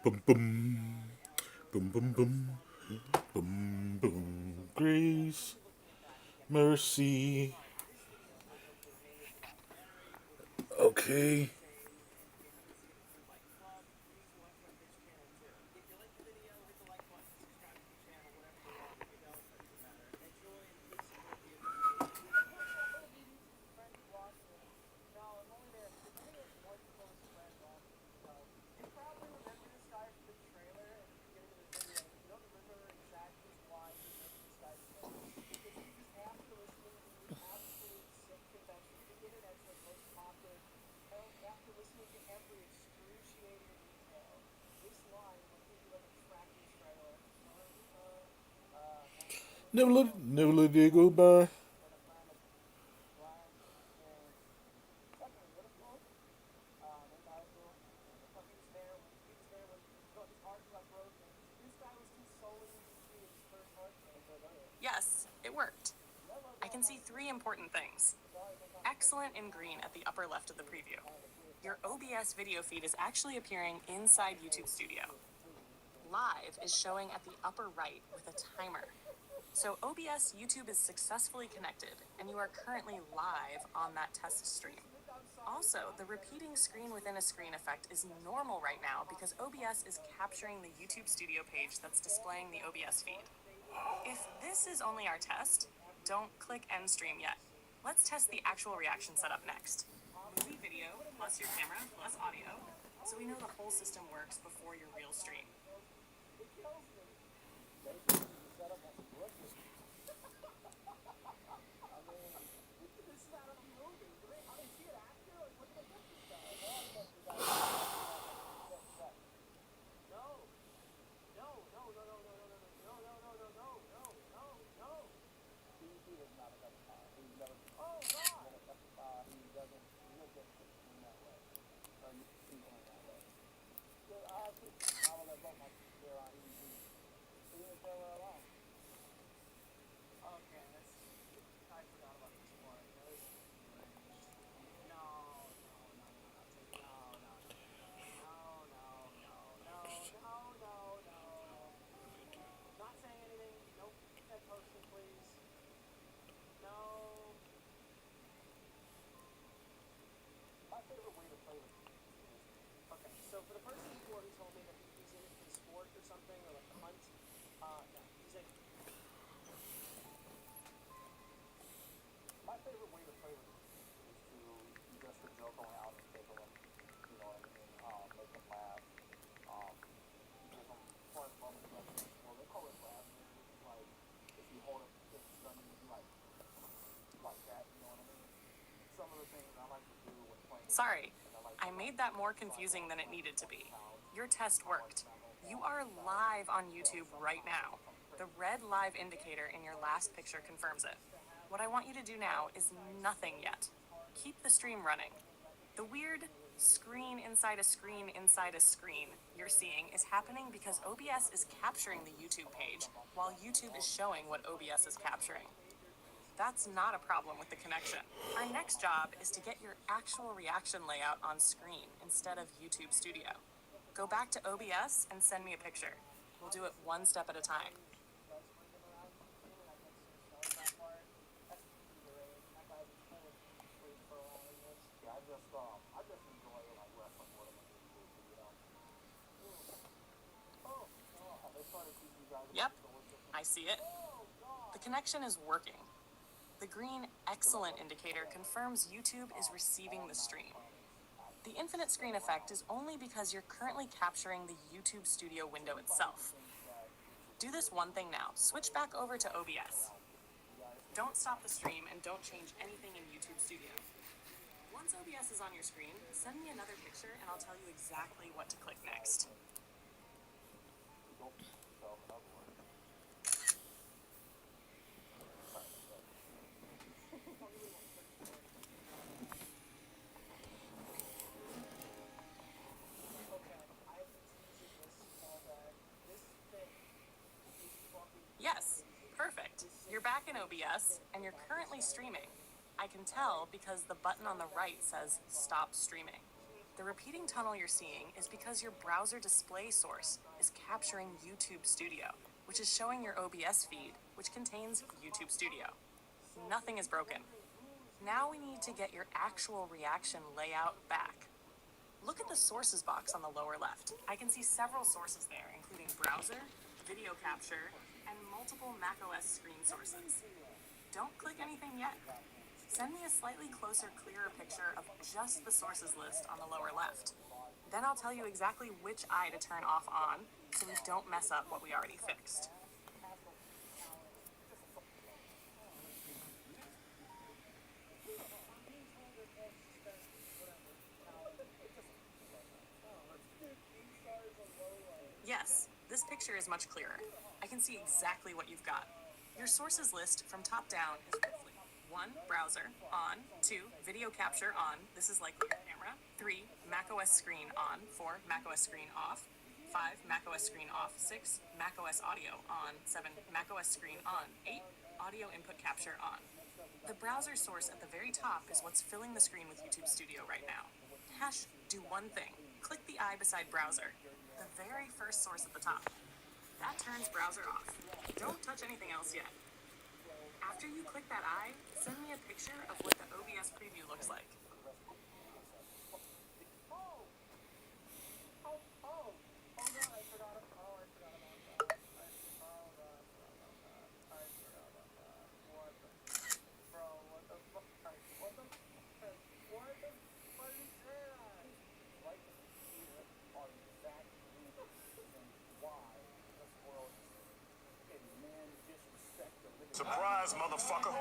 Boom, boom, boom, boom, boom, boom, boom. Grace, mercy. Okay. Never let it go by. Yes, it worked. I can see three important things. Excellent in green at the upper left of the preview. Your OBS video feed is actually appearing inside YouTube Studio. Live is showing at the upper right with a timer. So OBS YouTube is successfully connected, and you are currently live on that test stream. Also, the repeating screen within a screen effect is normal right now because OBS is capturing the YouTube Studio page that's displaying the OBS feed. If this is only our test, don't click end stream yet. Let's test the actual reaction setup next. Movie video plus your camera plus audio, so we know the whole system works before your real stream. Sorry, I made that more confusing than it needed to be. Your test worked. You are live on YouTube right now. The red live indicator in your last picture confirms it. What I want you to do now is nothing yet. Keep the stream running. The weird screen inside a screen inside a screen you're seeing is happening because OBS is capturing the YouTube page while YouTube is showing what OBS is capturing. That's not a problem with the connection. Our next job is to get your actual reaction layout on screen instead of YouTube Studio. Go back to OBS and send me a picture. We'll do it one step at a time. Yep, I see it. The connection is working. The green excellent indicator confirms YouTube is receiving the stream. The infinite screen effect is only because you're currently capturing the YouTube Studio window itself. Do this one thing now. Switch back over to OBS. Don't stop the stream and don't change anything in YouTube Studio. Once OBS is on your screen, send me another picture and I'll tell you exactly what to click next. Yes, perfect. You're back in OBS and you're currently streaming. I can tell because the button on the right says stop streaming. The repeating tunnel you're seeing is because your browser display source is capturing YouTube Studio, which is showing your OBS feed, which contains YouTube Studio. Nothing is broken. Now we need to get your actual reaction layout back. Look at the sources box on the lower left. I can see several sources there, including browser, video capture, and multiple macOS screen sources. Don't click anything yet. Send me a slightly closer, clearer picture of just the sources list on the lower left. Then I'll tell you exactly which eye to turn off on so we don't mess up what we already fixed. Yes, this picture is much clearer. I can see exactly what you've got. Your sources list from top down is roughly 1. Browser, on. 2. Video capture, on. This is likely your camera. 3. macOS screen, on. 4. macOS screen, off. 5. macOS screen, off. 6. macOS audio, on. 7. macOS screen, on. 8. Audio input capture, on. The browser source at the very top is what's filling the screen with YouTube Studio right now. Do one thing. Click the eye beside browser, the very first source at the top. That turns browser off. Don't touch anything else yet. After you click that eye, send me a picture of what the OBS preview looks like. Surprise, motherfucker.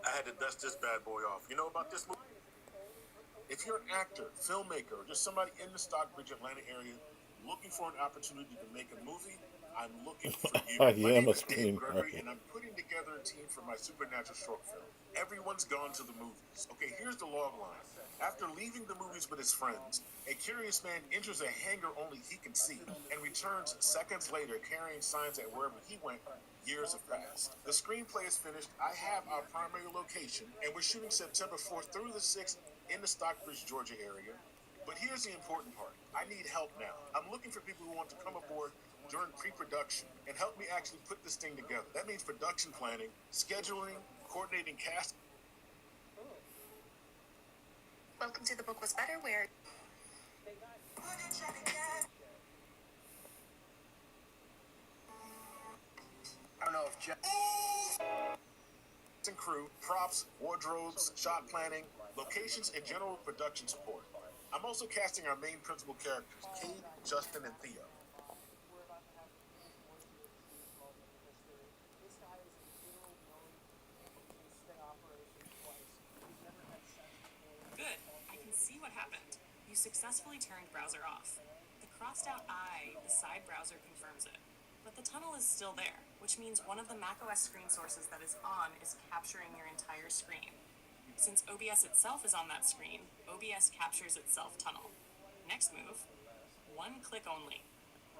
I had to dust this bad boy off. You know about this movie? If you're an actor, filmmaker, or just somebody in the Stockbridge, Atlanta area looking for an opportunity to make a movie, I'm looking for you. I My am name a is Dave Gregory, screenwriter. and I'm putting together a team for my supernatural short film. Everyone's gone to the movies. Okay, here's the log line. After leaving the movies with his friends, a curious man enters a hangar only he can see and returns seconds later carrying signs that wherever he went, years have passed. The screenplay is finished. I have our primary location, and we're shooting September 4th through the 6th in the Stockbridge, Georgia area. But here's the important part. I need help now. I'm looking for people who want to come aboard during pre-production and help me actually put this thing together. That means production planning, scheduling, coordinating cast. Welcome to The Book Was Better, where... I don't know if Jeff and crew, props, wardrobes, shot planning, locations, and general production support. I'm also casting our main principal characters, Cade, Justin, and Theo. Good. I can see what happened. You successfully turned browser off. The crossed out eye beside browser confirms it. But the tunnel is still there, which means one of the macOS screen sources that is on is capturing your entire screen. Since OBS itself is on that screen, OBS captures itself tunnel. Next move, one click only.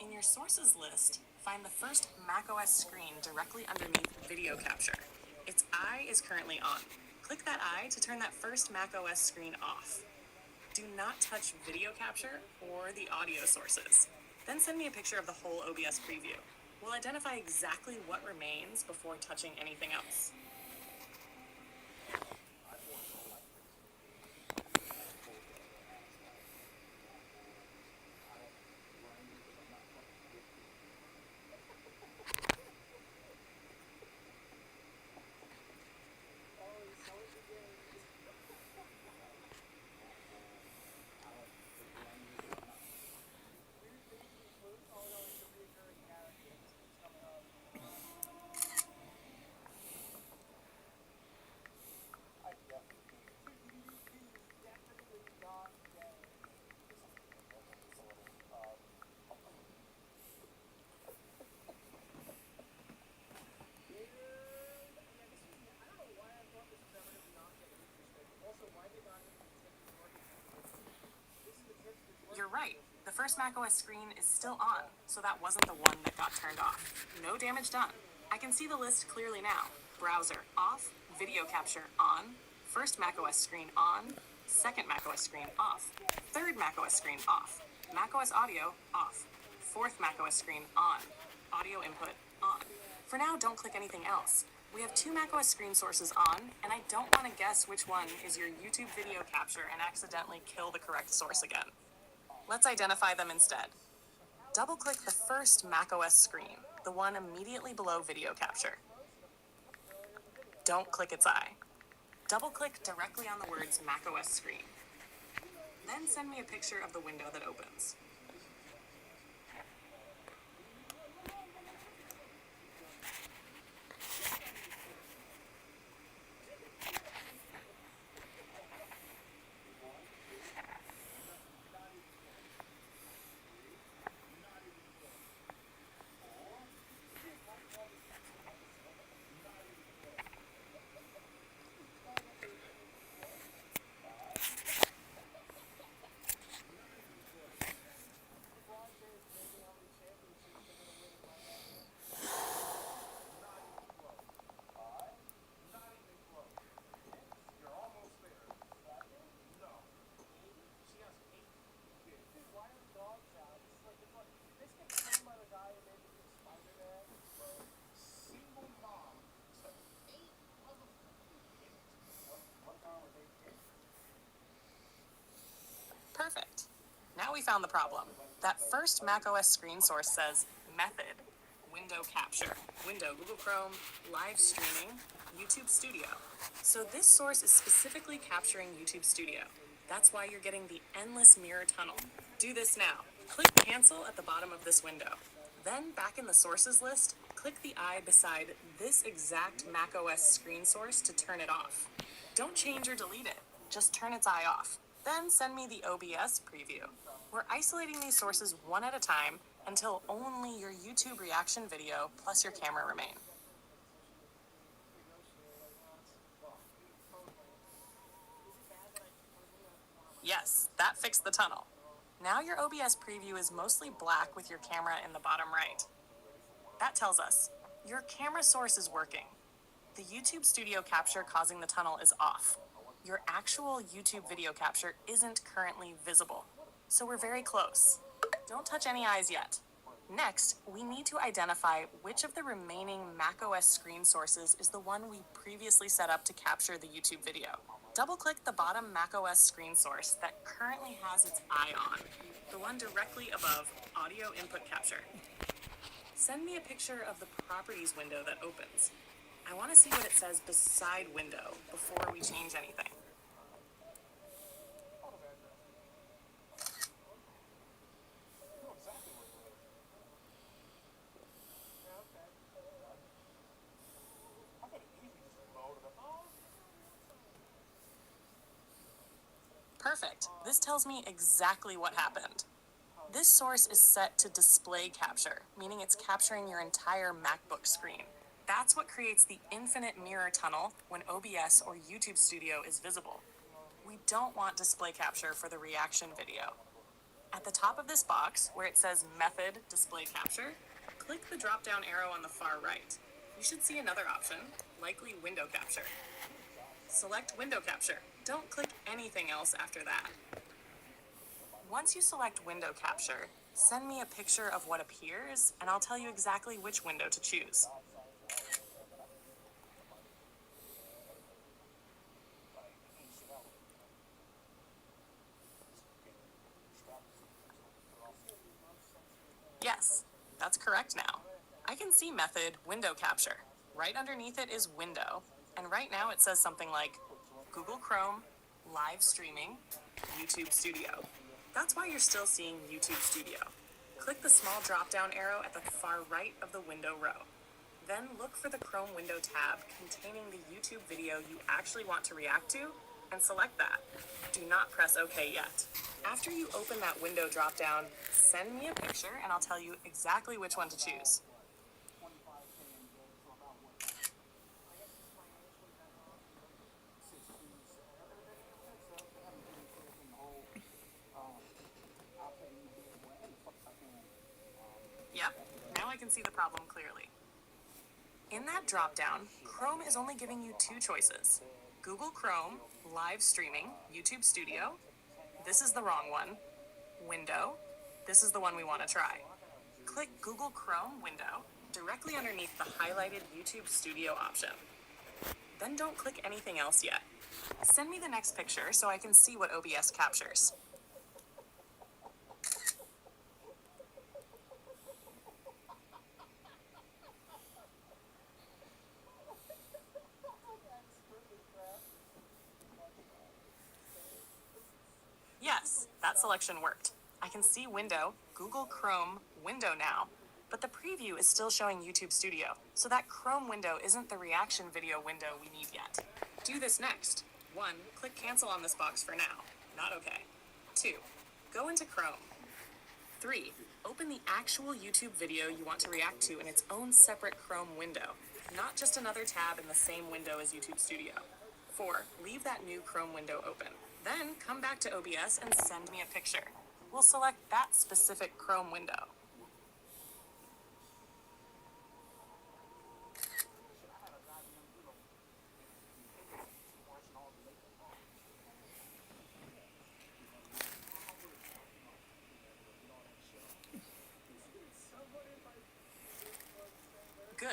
In your sources list, find the first macOS screen directly underneath video capture. Its eye is currently on. Click that eye to turn that first macOS screen off. Do not touch video capture or the audio sources. Then send me a picture of the whole OBS preview. We'll identify exactly what remains before touching anything else. You're right. The first macOS screen is still on, so that wasn't the one that got turned off. No damage done. I can see the list clearly now. Browser off, video capture on, first macOS screen on, second macOS screen off, third macOS screen off, macOS audio off, fourth macOS screen on, audio input on. For now, don't click anything else. We have 2 macOS screen sources on, and I don't want to guess which one is your YouTube video capture and accidentally kill the correct source again. Let's identify them instead. Double-click the first macOS screen, the one immediately below video capture. Don't click its eye. Double-click directly on the words macOS screen. Then send me a picture of the window that opens. Perfect. Now we found the problem. That first macOS screen source says method, window capture, window Google Chrome, live streaming, YouTube Studio. So this source is specifically capturing YouTube Studio. That's why you're getting the endless mirror tunnel. Do this now. Click cancel at the bottom of this window. Then back in the sources list, click the eye beside this exact macOS screen source to turn it off. Don't change or delete it. Just turn its eye off. Then send me the OBS preview. We're isolating these sources one at a time until only your YouTube reaction video plus your camera remain. Yes, that fixed the tunnel. Now your OBS preview is mostly black with your camera in the bottom right. That tells us your camera source is working. The YouTube Studio capture causing the tunnel is off. Your actual YouTube video capture isn't currently visible. So we're very close. Don't touch any eyes yet. Next, we need to identify which of the remaining macOS screen sources is the one we previously set up to capture the YouTube video. Double-click the bottom macOS screen source that currently has its eye on, the one directly above audio input capture. Send me a picture of the properties window that opens. I want to see what it says beside window before we change anything. Perfect. This tells me exactly what happened. This source is set to display capture, meaning it's capturing your entire MacBook screen. That's what creates the infinite mirror tunnel when OBS or YouTube Studio is visible. We don't want display capture for the reaction video. At the top of this box, where it says Method Display Capture, click the drop-down arrow on the far right. You should see another option, likely Window Capture. Select Window Capture. Don't click anything else after that. Once you select Window Capture, Send me a picture of what appears, and I'll tell you exactly which window to choose. Yes, that's correct now. I can see method window capture. Right underneath it is window, and right now it says something like Google Chrome, live streaming, YouTube Studio. That's why you're still seeing YouTube Studio. Click the small drop-down arrow at the far right of the window row. Then look for the Chrome window tab containing the YouTube video you actually want to react to, and select that. Do not press OK yet. After you open that window drop-down, send me a picture and I'll tell you exactly which one to choose. Yep, now I can see the problem clearly. In that drop-down, Chrome is only giving you two choices. Google Chrome, live streaming, YouTube Studio. This is the wrong one. Window. This is the one we want to try. Click Google Chrome window directly underneath the highlighted YouTube Studio option. Then don't click anything else yet. Send me the next picture so I can see what OBS captures. Yes, that selection worked. I can see window, Google Chrome window now, but the preview is still showing YouTube Studio, so that Chrome window isn't the reaction video window we need yet. Do this next. 1. Click cancel on this box for now. Not okay. 2. Go into Chrome. 3. Open the actual YouTube video you want to react to in its own separate Chrome window, not just another tab in the same window as YouTube Studio. 4. Leave that new Chrome window open. Then come back to OBS and send me a picture. We'll select that specific Chrome window. Good.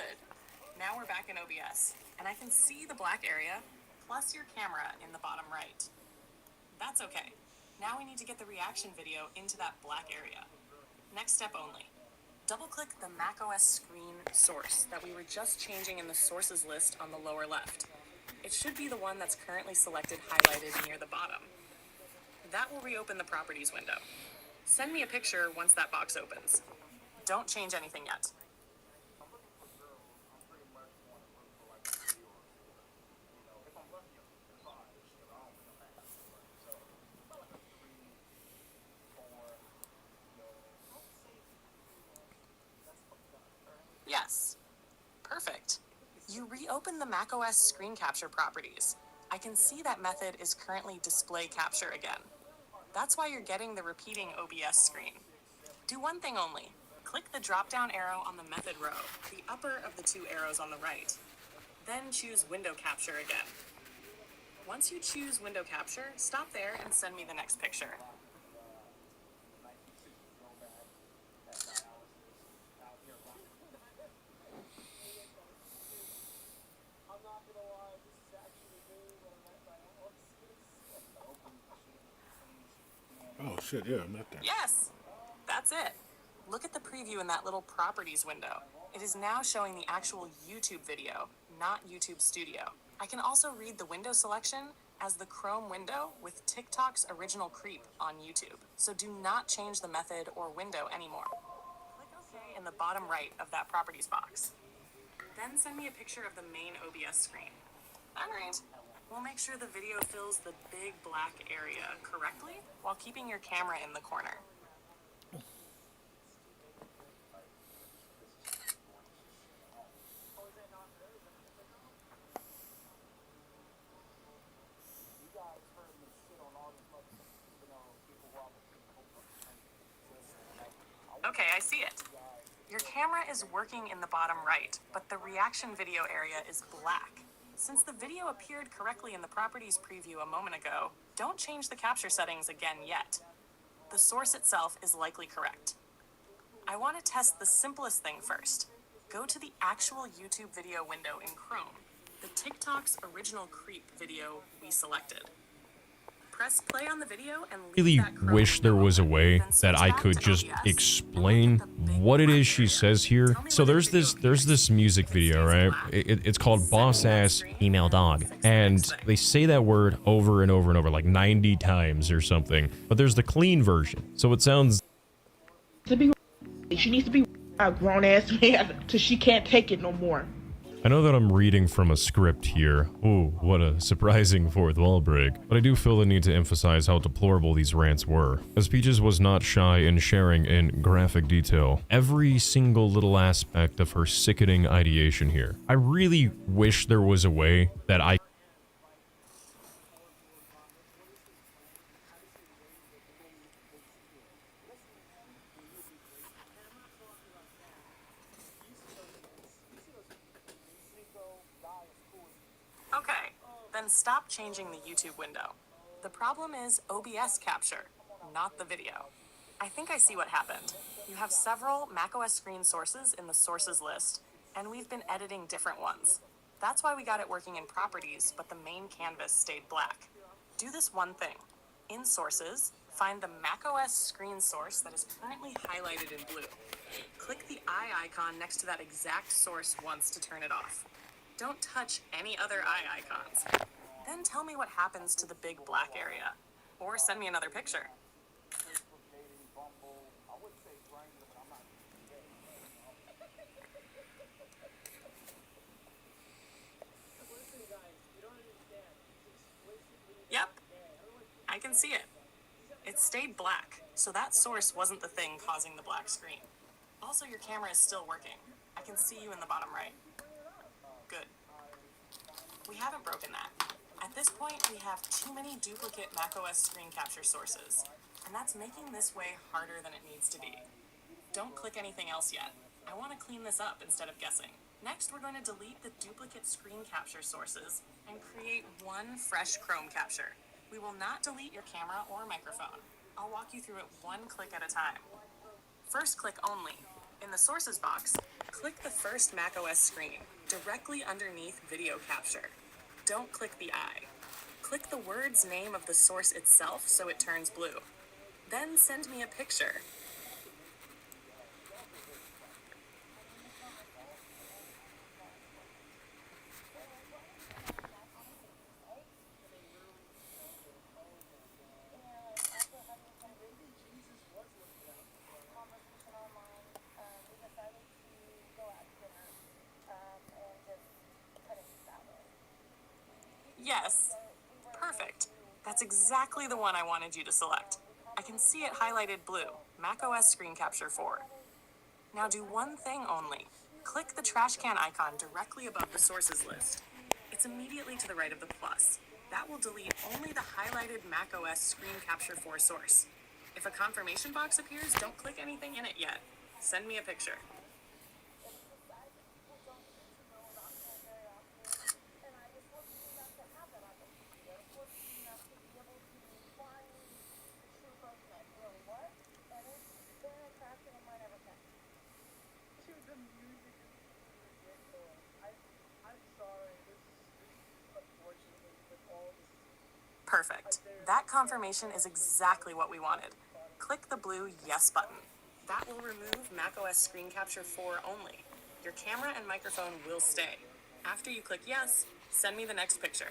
Now we're back in OBS, and I can see the black area, plus your camera in the bottom right. That's okay. Now we need to get the reaction video into that black area. Next step only. Double-click the macOS screen source that we were just changing in the sources list on the lower left. It should be the one that's currently selected highlighted near the bottom. That will reopen the properties window. Send me a picture once that box opens. Don't change anything yet. Yes. Perfect. You reopen the macOS screen capture properties. I can see that method is currently display capture again. That's why you're getting the repeating OBS screen. Do one thing only. Click the drop-down arrow on the method row, the upper of the two arrows on the right. Then choose window capture again. Once you choose window capture, stop there and send me the next picture. Oh shit, yeah, I'm at that. Yes, that's it. Look at the preview in that little properties window. It is now showing the actual YouTube video, not YouTube Studio. I can also read the window selection as the Chrome window with TikTok's original creep on YouTube. So do not change the method or window anymore. Click OK in the bottom right of that properties box. Then send me a picture of the main OBS screen. All right. We'll make sure the video fills the big black area correctly while keeping your camera in the corner. Okay, I see it. Your camera is working in the bottom right, but the reaction video area is black. Since the video appeared correctly in the properties preview a moment ago, don't change the capture settings again yet. The source itself is likely correct. I want to test the simplest thing first. Go to the actual YouTube video window in Chrome, the TikTok's original creep video we selected. Press play on the video and leave Really that Chrome wish there window was a open, way then that switch I back could to just OBS, explain and look at the big what it black is she area. says here. Tell me So where there's video this appears. music If it video, stays right? black, It's called send Boss me that Ass screen Female and Dog, fix the and next thing. they say that word over and over and over, like 90 times or something. But there's the clean version, so it sounds. She needs to be a grown ass man till she can't take it no more. I know that I'm reading from a script here. Ooh, what a surprising fourth wall break. But I do feel the need to emphasize how deplorable these rants were, as Peaches was not shy in sharing in graphic detail every single little aspect of her sickening ideation here. I really wish there was a way that I. Okay, then stop changing the YouTube window. The problem is OBS capture, not the video. I think I see what happened. You have several macOS screen sources in the sources list, and we've been editing different ones. That's why we got it working in properties, but the main canvas stayed black. Do this one thing. In sources, find the macOS screen source that is currently highlighted in blue. Click the eye icon next to that exact source once to turn it off. Don't touch any other eye icons. Then tell me what happens to the big black area. Or send me another picture. Yep, I can see it. It stayed black, so that source wasn't the thing causing the black screen. Also, your camera is still working. I can see you in the bottom right. Good. We haven't broken that. At this point, we have too many duplicate macOS screen capture sources, and that's making this way harder than it needs to be. Don't click anything else yet. I want to clean this up instead of guessing. Next, we're going to delete the duplicate screen capture sources and create one fresh Chrome capture. We will not delete your camera or microphone. I'll walk you through it one click at a time. First click only. In the sources box, click the first macOS screen, directly underneath video capture. Don't click the eye. Click the word's name of the source itself so it turns blue. Then send me a picture. Yes, perfect. That's exactly the one I wanted you to select. I can see it highlighted blue, macOS Screen Capture 4. Now do one thing only. Click the trash can icon directly above the sources list. It's immediately to the right of the plus. That will delete only the highlighted macOS Screen Capture 4 source. If a confirmation box appears, don't click anything in it yet. Send me a picture. Perfect. That confirmation is exactly what we wanted. Click the blue Yes button. That will remove macOS Screen Capture 4 only. Your camera and microphone will stay. After you click Yes, send me the next picture.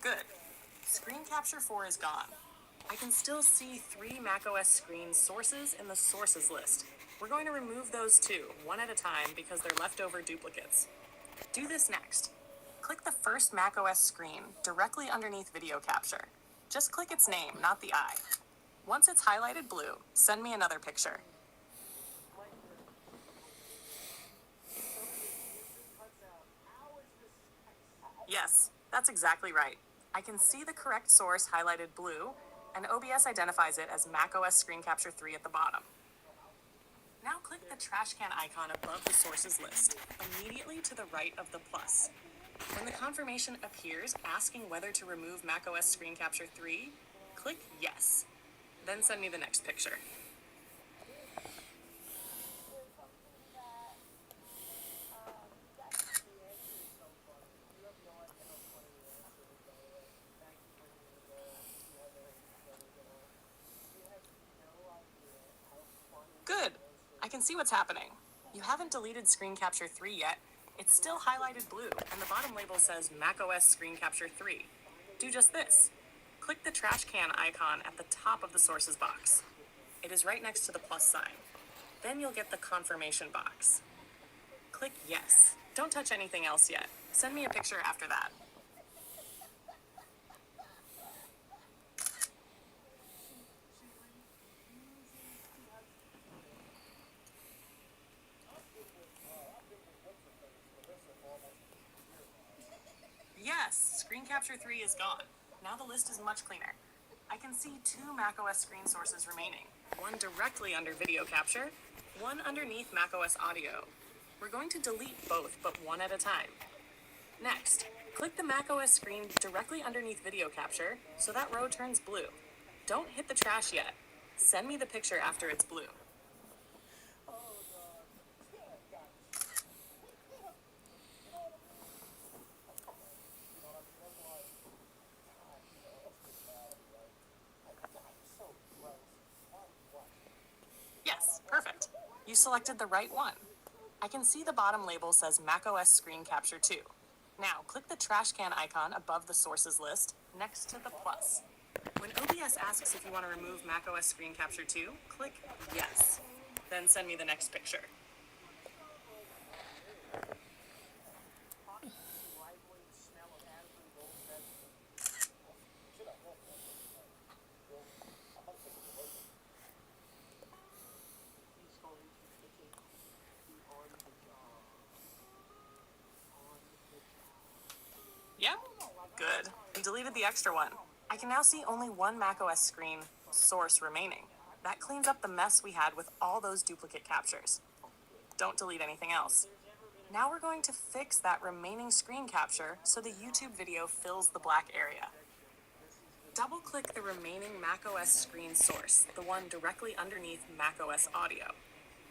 Good. Screen Capture 4 is gone. I can still see 3 macOS screen sources in the sources list. We're going to remove those too, one at a time, because they're leftover duplicates. Do this next. Click the first macOS screen directly underneath video capture. Just click its name, not the eye. Once it's highlighted blue, send me another picture. Yes, that's exactly right. I can see the correct source highlighted blue, and OBS identifies it as macOS Screen Capture 3 at the bottom. Now click the trash can icon above the sources list, immediately to the right of the plus. When the confirmation appears asking whether to remove macOS Screen Capture 3, click Yes. Then send me the next picture. Good. I can see what's happening. You haven't deleted Screen Capture 3 yet. It's still highlighted blue, and the bottom label says macOS Screen Capture 3. Do just this. Click the trash can icon at the top of the sources box. It is right next to the plus sign. Then you'll get the confirmation box. Click Yes. Don't touch anything else yet. Send me a picture after that. Yes, Screen Capture 3 is gone. Now the list is much cleaner. I can see 2 macOS screen sources remaining. One directly under video capture, one underneath macOS audio. We're going to delete both, but one at a time. Next, click the macOS screen directly underneath video capture so that row turns blue. Don't hit the trash yet. Send me the picture after it's blue. Yes, perfect. You selected the right one. I can see the bottom label says macOS Screen Capture 2. Now, click the trash can icon above the sources list next to the plus. When OBS asks if you want to remove macOS Screen Capture 2, click Yes. Then send me the next picture. Yep, good. You deleted the extra one. I can now see only one macOS screen source remaining. That cleans up the mess we had with all those duplicate captures. Don't delete anything else. Now we're going to fix that remaining screen capture so the YouTube video fills the black area. Double-click the remaining macOS screen source, the one directly underneath macOS audio.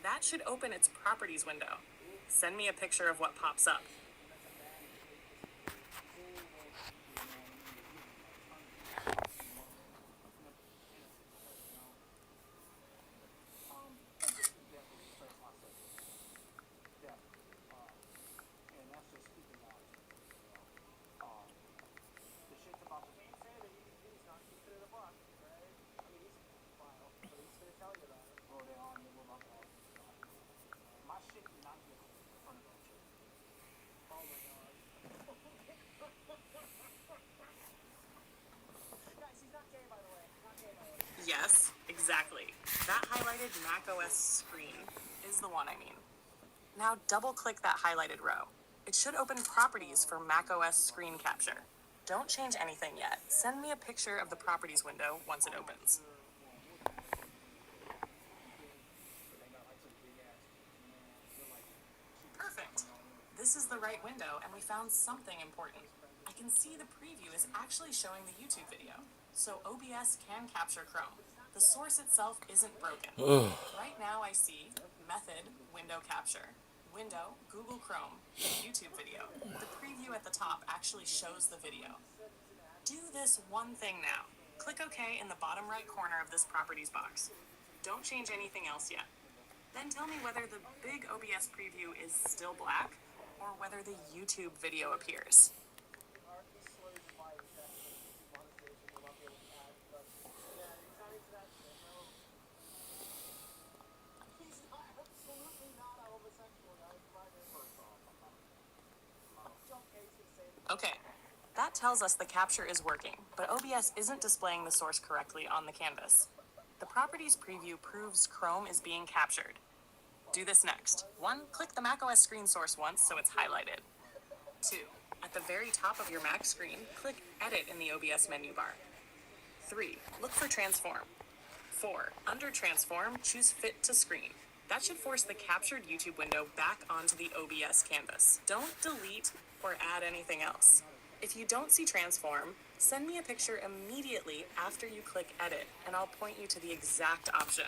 That should open its properties window. Send me a picture of what pops up. Yes, exactly. That highlighted macOS screen is the one I mean. Now double-click that highlighted row. It should open properties for macOS screen capture. Don't change anything yet. Send me a picture of the properties window once it opens. Perfect. This is the right window, and we found something important. I can see the preview is actually showing the YouTube video, so OBS can capture Chrome. The source itself isn't broken. Right now I see method, window capture, window, Google Chrome, YouTube video. The preview at the top actually shows the video. Do this one thing now. Click OK in the bottom right corner of this properties box. Don't change anything else yet. Then tell me whether the big OBS preview is still black or whether the YouTube video appears. Okay, that tells us the capture is working, but OBS isn't displaying the source correctly on the canvas. The properties preview proves Chrome is being captured. Do this next. 1, click the macOS screen source once so it's highlighted. 2, at the very top of your Mac screen, click Edit in the OBS menu bar. 3. Look for transform. 4. Under transform, choose fit to screen. That should force the captured YouTube window back onto the OBS canvas. Don't delete or add anything else. If you don't see transform, send me a picture immediately after you click edit, and I'll point you to the exact option.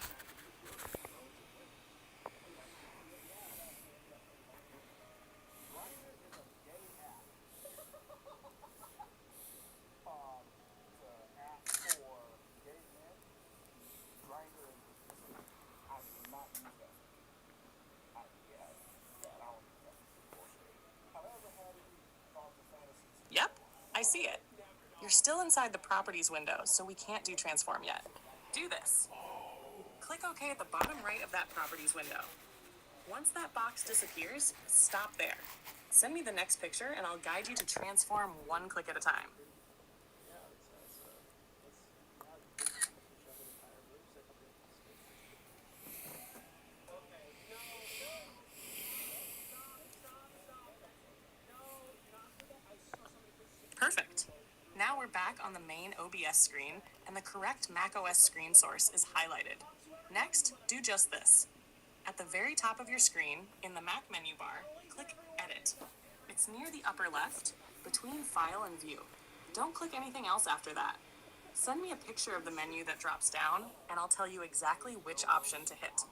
Yep, I see it. You're still inside the properties window, so we can't do transform yet. Do this. Click OK at the bottom right of that properties window. Once that box disappears, stop there. Send me the next picture and I'll guide you to transform one click at a time. Perfect. Now we're back on the main OBS screen, and the correct macOS screen source is highlighted. Next, do just this. At the very top of your screen, in the Mac menu bar, click Edit. It's near the upper left, between File and View. Don't click anything else after that. Send me a picture of the menu that drops down, and I'll tell you exactly which option to hit.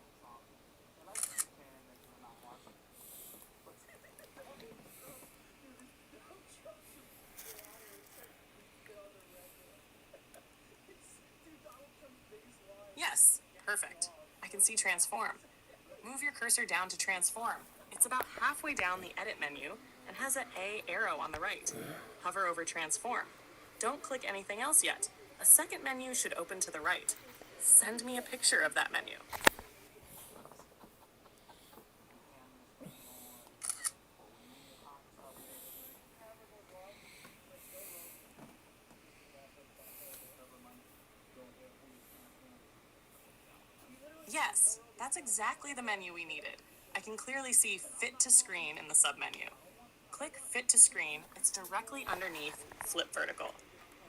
Yes, perfect. I can see transform. Move your cursor down to transform. It's about halfway down the edit menu and has an A arrow on the right. Hover over transform. Don't click anything else yet. A second menu should open to the right. Send me a picture of that menu. Yes, that's exactly the menu we needed. I can clearly see Fit to Screen in the submenu. Click Fit to Screen, it's directly underneath Flip Vertical.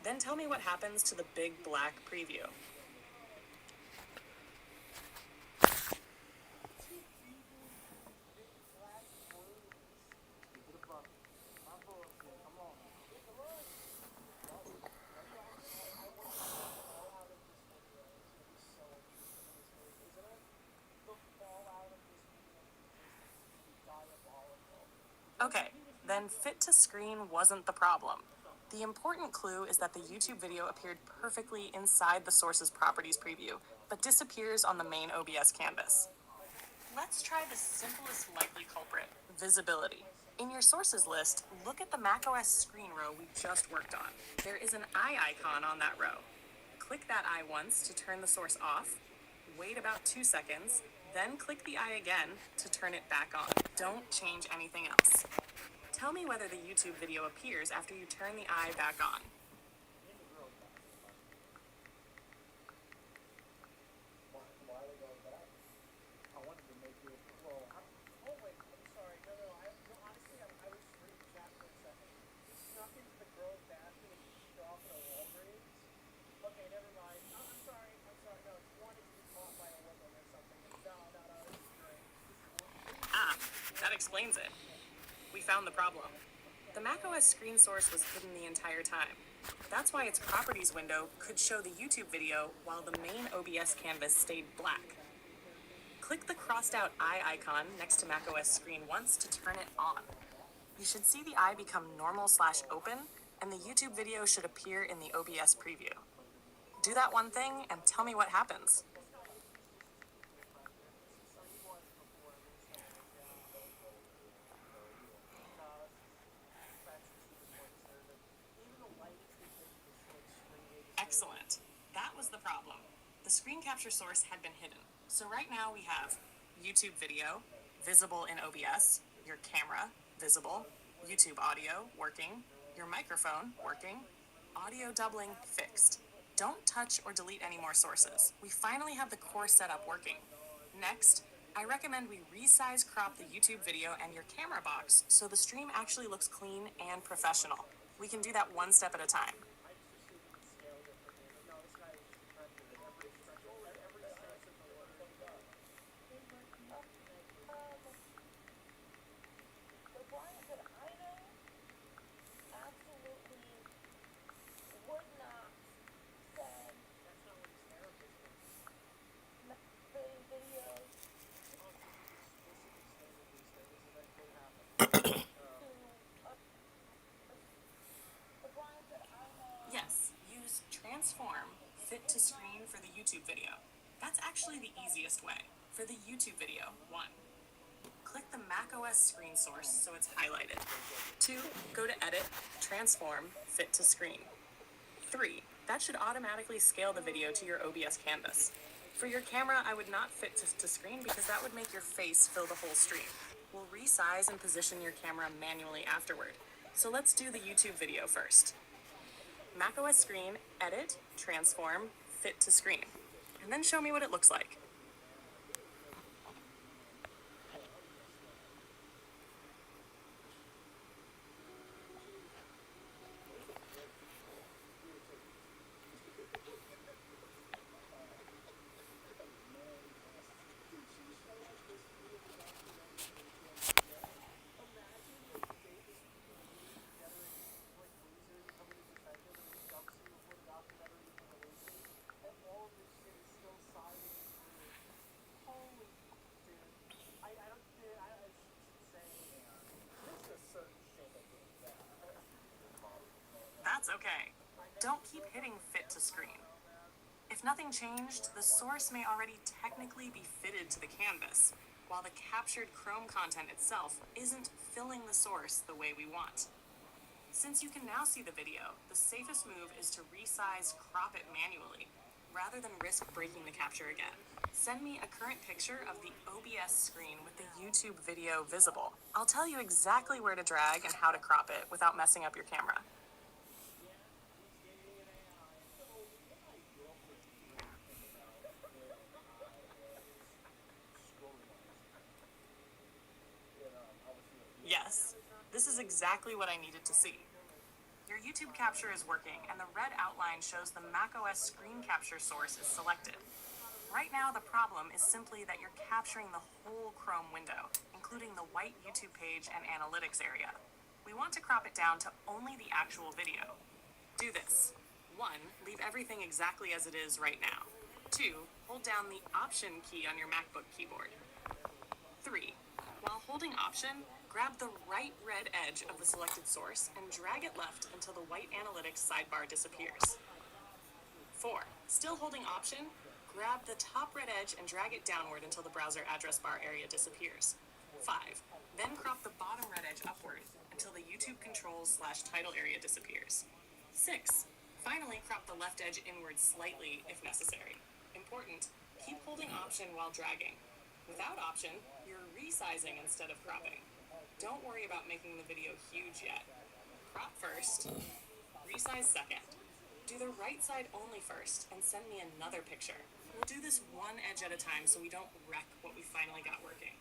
Then tell me what happens to the big black preview. Okay, then Fit to Screen wasn't the problem. The important clue is that the YouTube video appeared perfectly inside the source's properties preview, but disappears on the main OBS canvas. Let's try the simplest likely culprit, visibility. In your sources list, look at the macOS screen row we just worked on. There is an eye icon on that row. Click that eye once to turn the source off, wait about 2 seconds, then click the eye again to turn it back on. Don't change anything else. Tell me whether the YouTube video appears after you turn the eye back on. That explains it. We found the problem. The macOS screen source was hidden the entire time. That's why its properties window could show the YouTube video while the main OBS canvas stayed black. Click the crossed out eye icon next to macOS screen once to turn it on. You should see the eye become normal/open, and the YouTube video should appear in the OBS preview. Do that one thing and tell me what happens. Excellent. That was the problem. The screen capture source had been hidden. So right now we have YouTube video, visible in OBS, your camera, visible, YouTube audio, working, your microphone, working, audio doubling, fixed. Don't touch or delete any more sources. We finally have the core setup working. Next, I recommend we resize crop the YouTube video and your camera box so the stream actually looks clean and professional. We can do that one step at a time. to screen for the YouTube video. That's actually the easiest way. For the YouTube video, 1. Click the macOS screen source so it's highlighted. 2. Go to Edit, Transform, Fit to Screen. 3. That should automatically scale the video to your OBS canvas. For your camera, I would not fit to screen because that would make your face fill the whole stream. We'll resize and position your camera manually afterward. So let's do the YouTube video first. macOS screen, Edit, Transform, Fit to Screen. And then show me what it looks like. That's okay. Don't keep hitting fit to screen. If nothing changed, the source may already technically be fitted to the canvas, while the captured Chrome content itself isn't filling the source the way we want. Since you can now see the video, the safest move is to resize crop it manually, rather than risk breaking the capture again. Send me a current picture of the OBS screen with the YouTube video visible. I'll tell you exactly where to drag and how to crop it without messing up your camera. Yes, this is exactly what I needed to see. Your YouTube capture is working, and the red outline shows the macOS screen capture source is selected. Right now, the problem is simply that you're capturing the whole Chrome window, including the white YouTube page and analytics area. We want to crop it down to only the actual video. Do this. 1. Leave everything exactly as it is right now. 2. Hold down the Option key on your MacBook keyboard. 3. While holding Option, grab the right red edge of the selected source and drag it left until the white analytics sidebar disappears. 4. Still holding Option, grab the top red edge and drag it downward until the browser address bar area disappears. 5. Then crop the bottom red edge upward until the YouTube controls/title area disappears. 6. Finally, crop the left edge inward slightly if necessary. Important, keep holding Option while dragging. Without Option, you're resizing instead of cropping. Don't worry about making the video huge yet. Crop first, resize second. Do the right side only first and send me another picture. We'll do this one edge at a time so we don't wreck what we finally got working.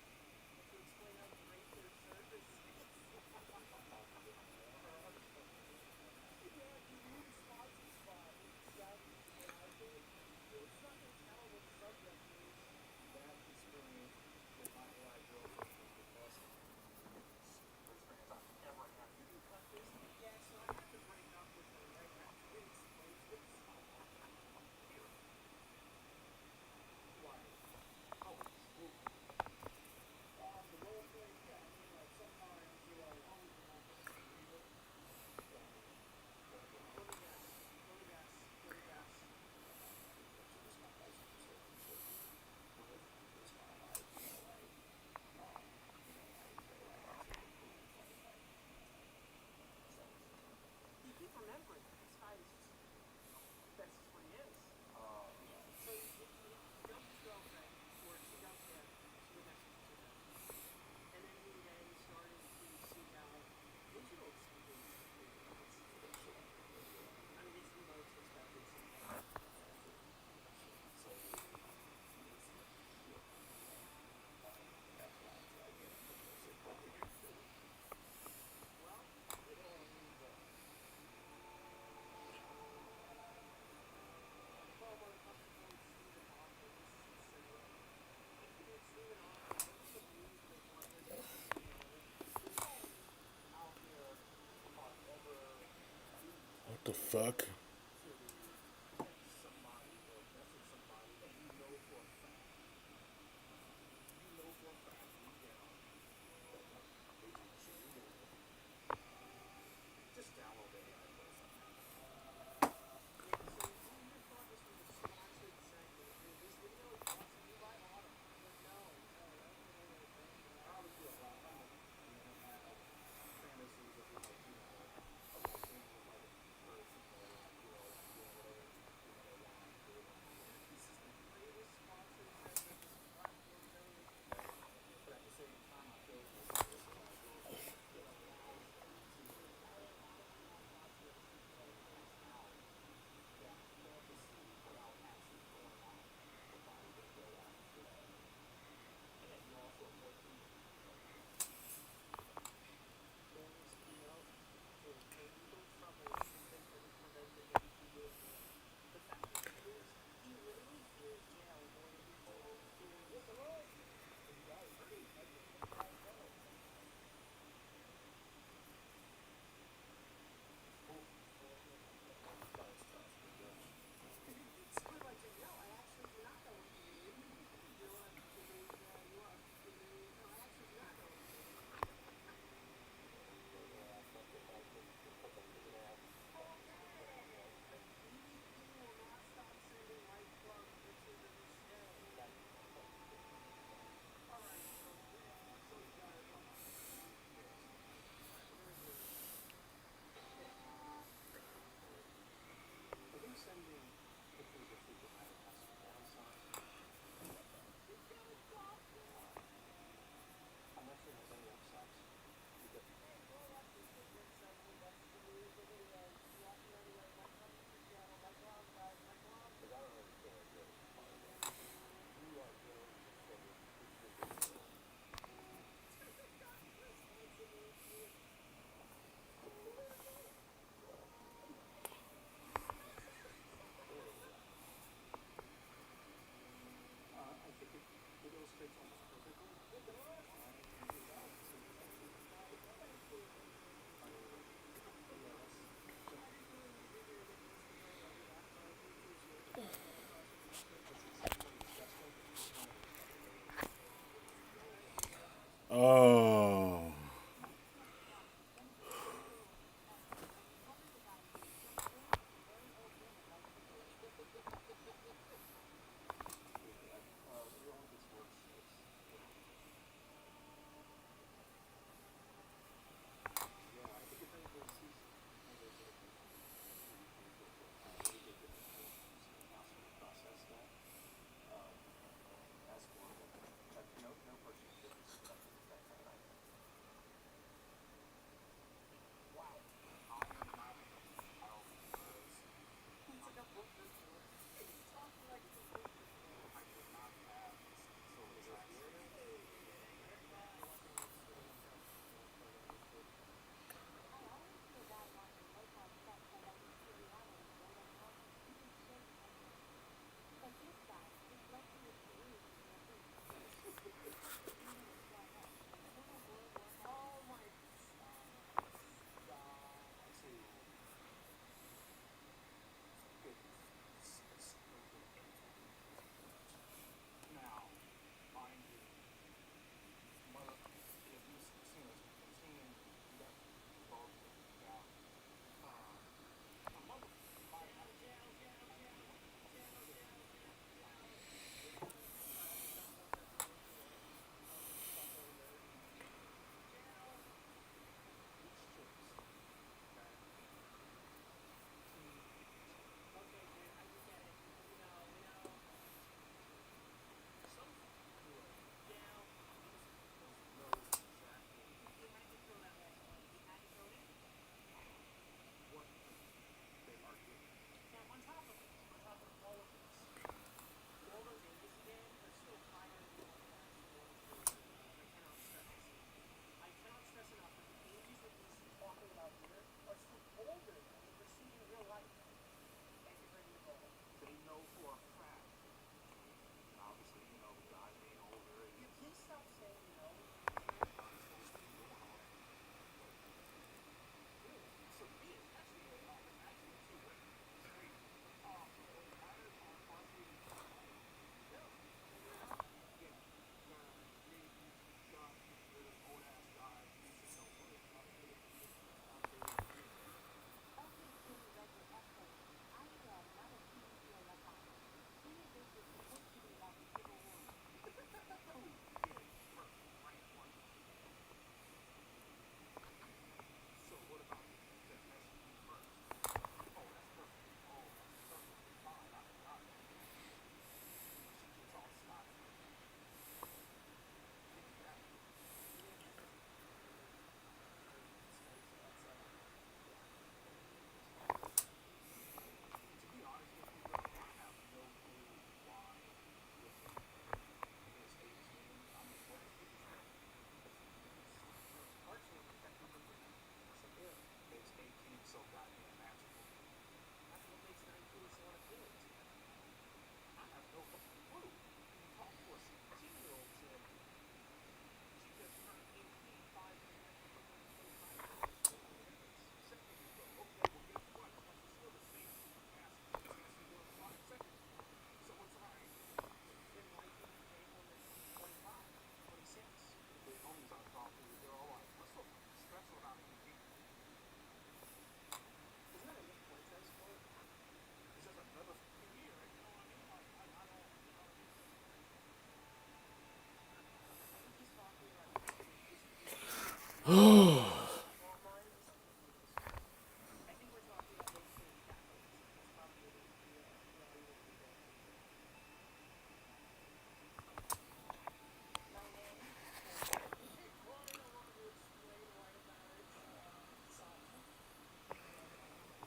What the fuck?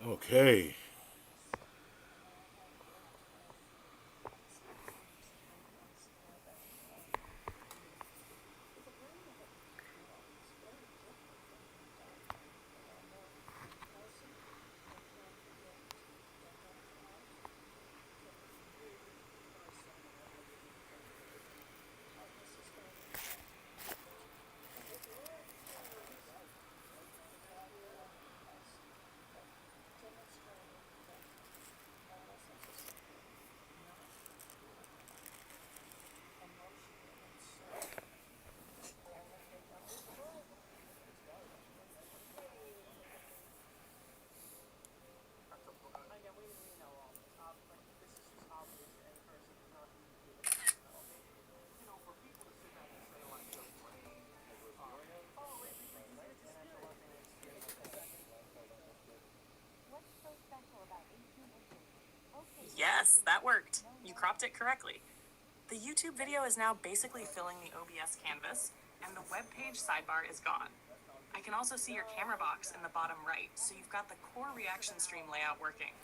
Okay. Yes, that worked. You cropped it correctly. The YouTube video is now basically filling the OBS canvas, and the web page sidebar is gone. I can also see your camera box in the bottom right, so you've got the core reaction stream layout working.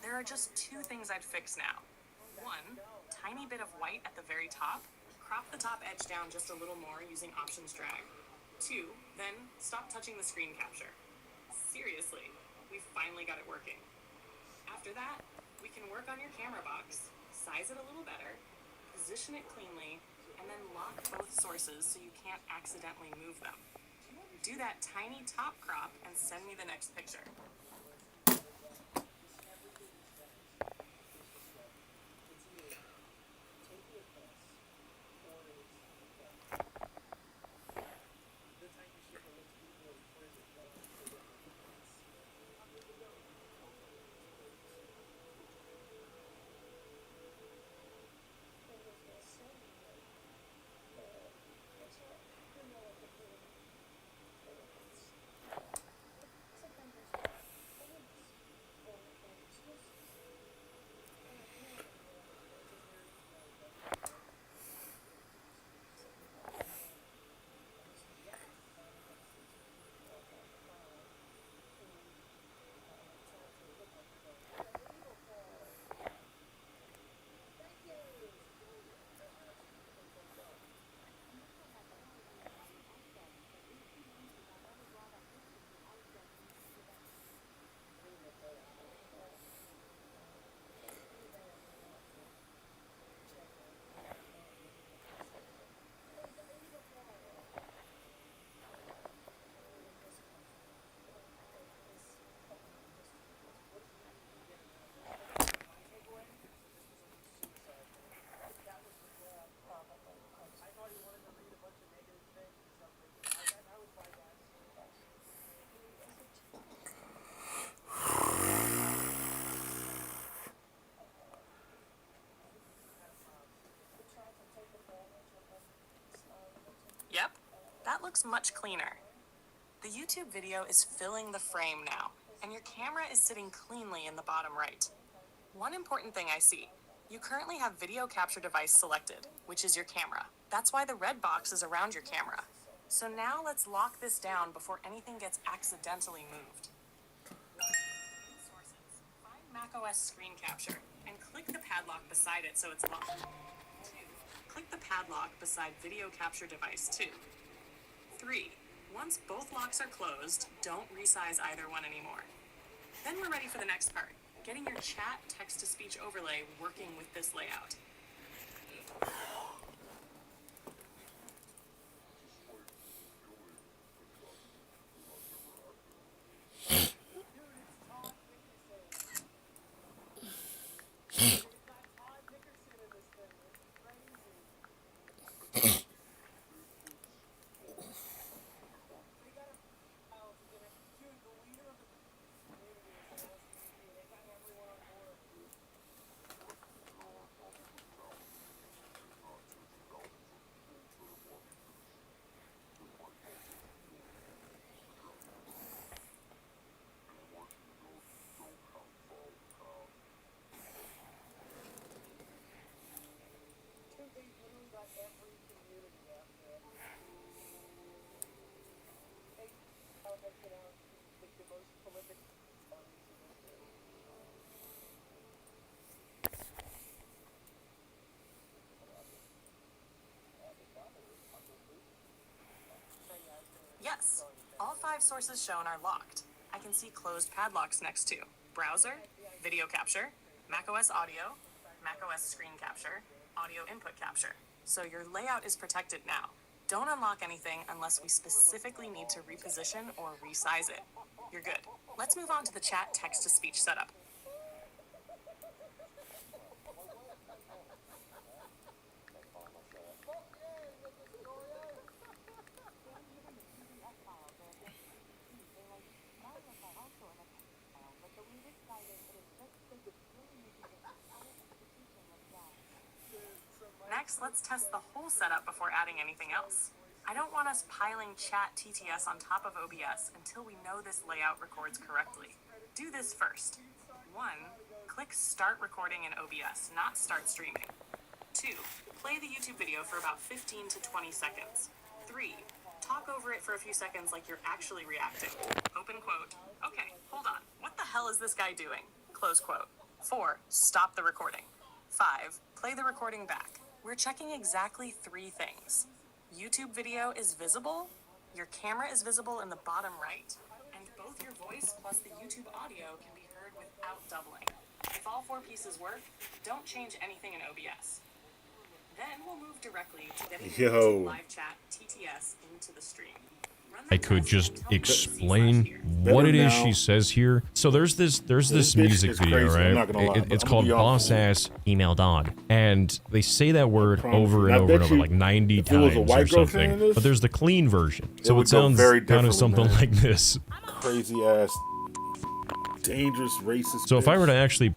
There are just two things I'd fix now. One, tiny bit of white at the very top. Crop the top edge down just a little more using Options drag. Two, then stop touching the screen capture. Seriously, we finally got it working. After that, we can work on your camera box, size it a little better, position it cleanly, and then lock both sources so you can't accidentally move them. Do that tiny top crop and send me the next picture. Yep, that looks much cleaner. The YouTube video is filling the frame now, and your camera is sitting cleanly in the bottom right. One important thing I see, you currently have video capture device selected, which is your camera. That's why the red box is around your camera. So now let's lock this down before anything gets accidentally moved. Sources. Find macOS screen capture and click the padlock beside it so it's locked. 2. Click the padlock beside video capture device 2. 3. Once both locks are closed, don't resize either one anymore. Then we're ready for the next part, getting your chat text-to-speech overlay working with this layout. Yes, all 5 sources shown are locked. I can see closed padlocks next to browser, video capture, macOS audio, macOS screen capture, audio input capture. So your layout is protected now. Don't unlock anything unless we specifically need to reposition or resize it. You're good. Let's move on to the chat text-to-speech setup. Next, let's test the whole setup before adding anything else. I don't want us piling chat TTS on top of OBS until we know this layout records correctly. Do this first. 1. Click Start Recording in OBS, not Start Streaming. 2. Play the YouTube video for about 15 to 20 seconds. 3. Talk over it for a few seconds like you're actually reacting. Open quote. Okay, hold on. What the hell is this guy doing? Close quote. 4. Stop the recording. 5. Play the recording back. We're checking exactly 3 things. YouTube video is visible, your camera is visible in the bottom right, and both your voice plus the YouTube audio can be heard without doubling. If all 4 pieces work, don't change anything in OBS. Then we'll move directly to getting the YouTube live chat TTS into the stream. I could just explain what it is she says here. So there's this music video, right? It's called Boss Ass Email Dog, and they say that word over and over and over like 90 times or something. But there's the clean version, so it sounds kind of something like this. Crazy ass, dangerous, racist. So if I were to actually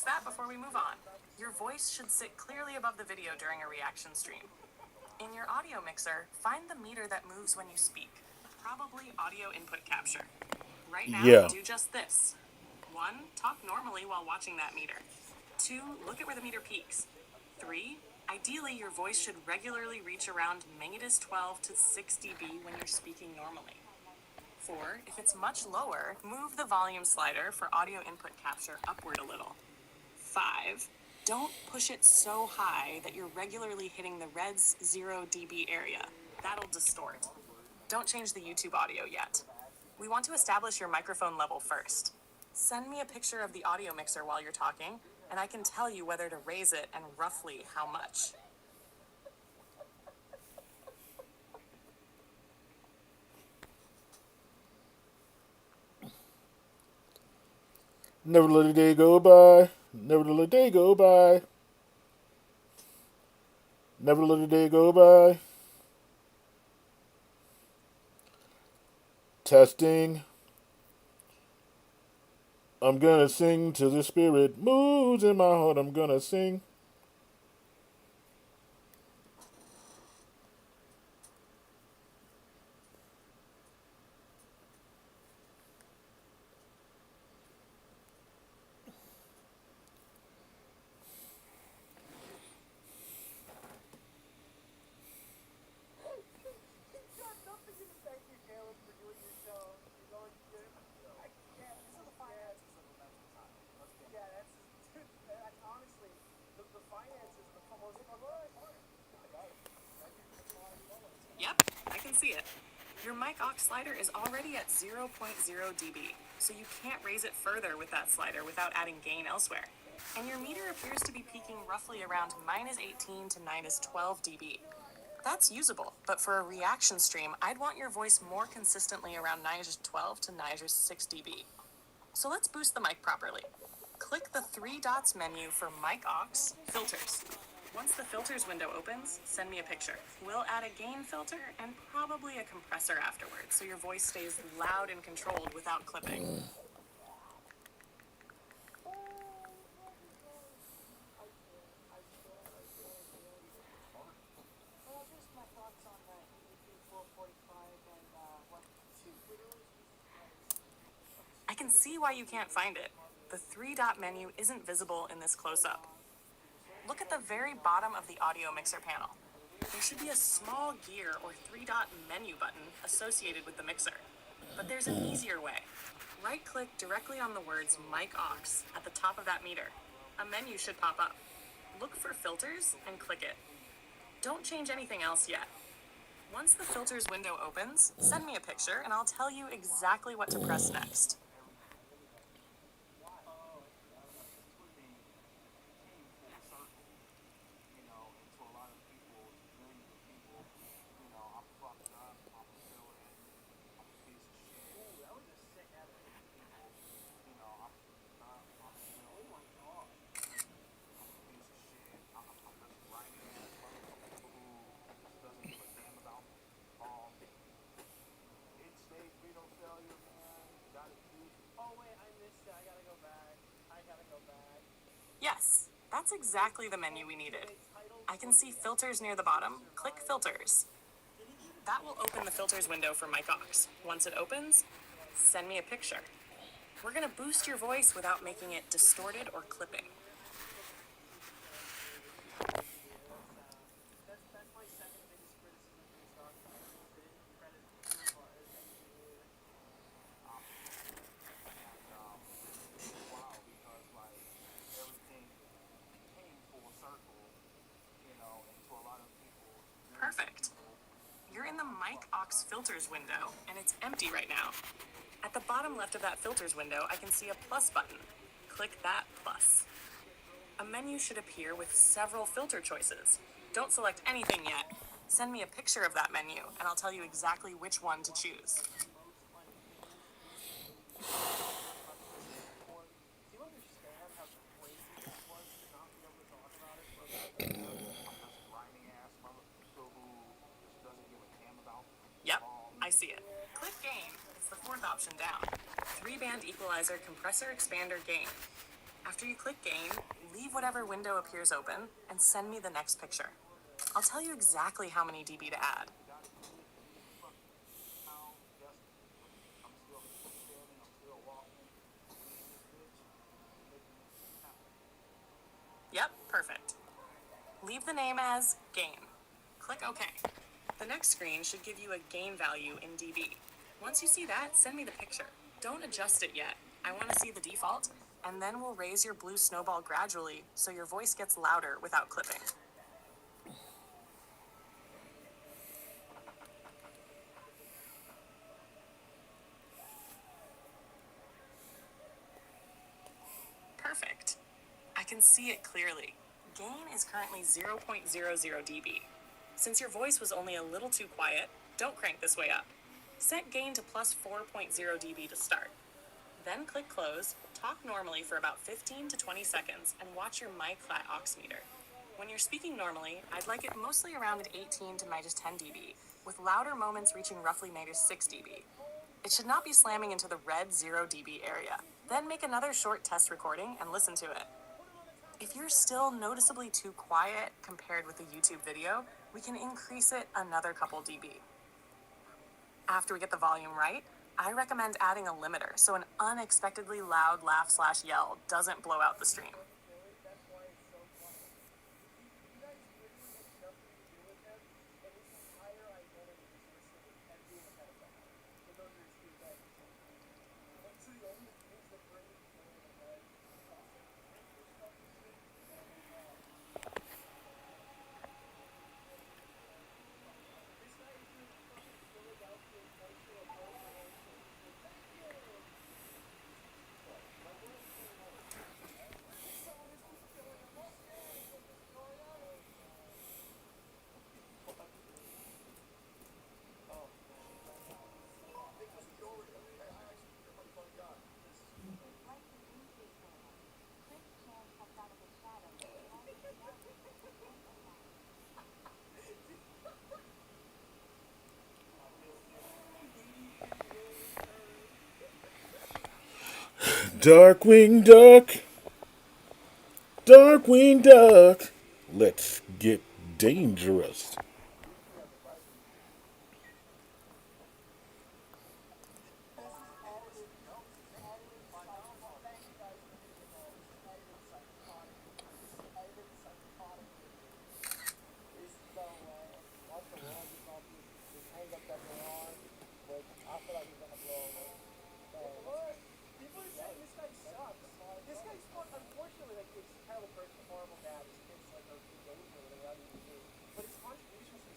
that before we move on. Your voice should sit clearly above the video during a reaction stream. In your audio mixer, find the meter that moves when you speak. Probably audio input capture. Right now, Yeah. do just this. 1, talk normally while watching that meter. 2, look at where the meter peaks. 3, ideally your voice should regularly reach around -12 to 6 dB when you're speaking normally. 4, if it's much lower, move the volume slider for audio input capture upward a little. 5, don't push it so high that you're regularly hitting the red 0 dB area. That'll distort. Don't change the YouTube audio yet. We want to establish your microphone level first. Send me a picture of the audio mixer while you're talking, and I can tell you whether to raise it and roughly how much. Never let a day go by. Never let a day go by. Never let a day go by. Testing. I'm gonna sing till the spirit moves in my heart. I'm gonna sing. Yep, I can see it. Your mic aux slider is already at 0.0 dB, so you can't raise it further with that slider without adding gain elsewhere. And your meter appears to be peaking roughly around -18 to -12 dB. That's usable, but for a reaction stream, I'd want your voice more consistently around -12 to -6 dB. So let's boost the mic properly. Click the 3 dots menu for mic aux filters. Once the filters window opens, send me a picture. We'll add a gain filter and probably a compressor afterwards, so your voice stays loud and controlled without clipping. I can see why you can't find it. The 3-dot menu isn't visible in this close-up. Look at the very bottom of the audio mixer panel. There should be a small gear or 3-dot menu button associated with the mixer. But there's an easier way. Right-click directly on the words mic aux at the top of that meter. A menu should pop up. Look for filters and click it. Don't change anything else yet. Once the filters window opens, send me a picture and I'll tell you exactly what to press next. Yes, that's exactly the menu we needed. I can see filters near the bottom. Click filters. That will open the filters window for mic aux. Once it opens, send me a picture. We're going to boost your voice without making it distorted or clipping. Perfect. You're in the mic aux filters window, and it's empty right now. At the bottom left of that filters window, I can see a plus button. Click that plus. A menu should appear with several filter choices. Don't select anything yet. Send me a picture of that menu, and I'll tell you exactly which one to choose. Yep, I see it. Click gain. It's the 4th option down. 3-band equalizer, compressor, expander, gain. After you click gain, leave whatever window appears open and send me the next picture. I'll tell you exactly how many dB to add. Perfect. Leave the name as gain. Click OK. The next screen should give you a gain value in dB. Once you see that, send me the picture. Don't adjust it yet. I want to see the default, and then we'll raise your blue snowball gradually so your voice gets louder without clipping. Perfect. I can see it clearly. Gain is currently 0.00 dB. Since your voice was only a little too quiet, don't crank this way up. Set gain to plus 4.0 dB to start. Then click close, talk normally for about 15 to 20 seconds, and watch your mic flat aux meter. When you're speaking normally, I'd like it mostly around 18 to minus 10 dB, with louder moments reaching roughly minus 6 dB. It should not be slamming into the red 0 dB area. Then make another short test recording and listen to it. If you're still noticeably too quiet compared with the YouTube video, we can increase it another couple dB. After we get the volume right, I recommend adding a limiter so an unexpectedly loud laugh/yell doesn't blow out the stream. Darkwing Duck. Darkwing Duck. Let's get dangerous.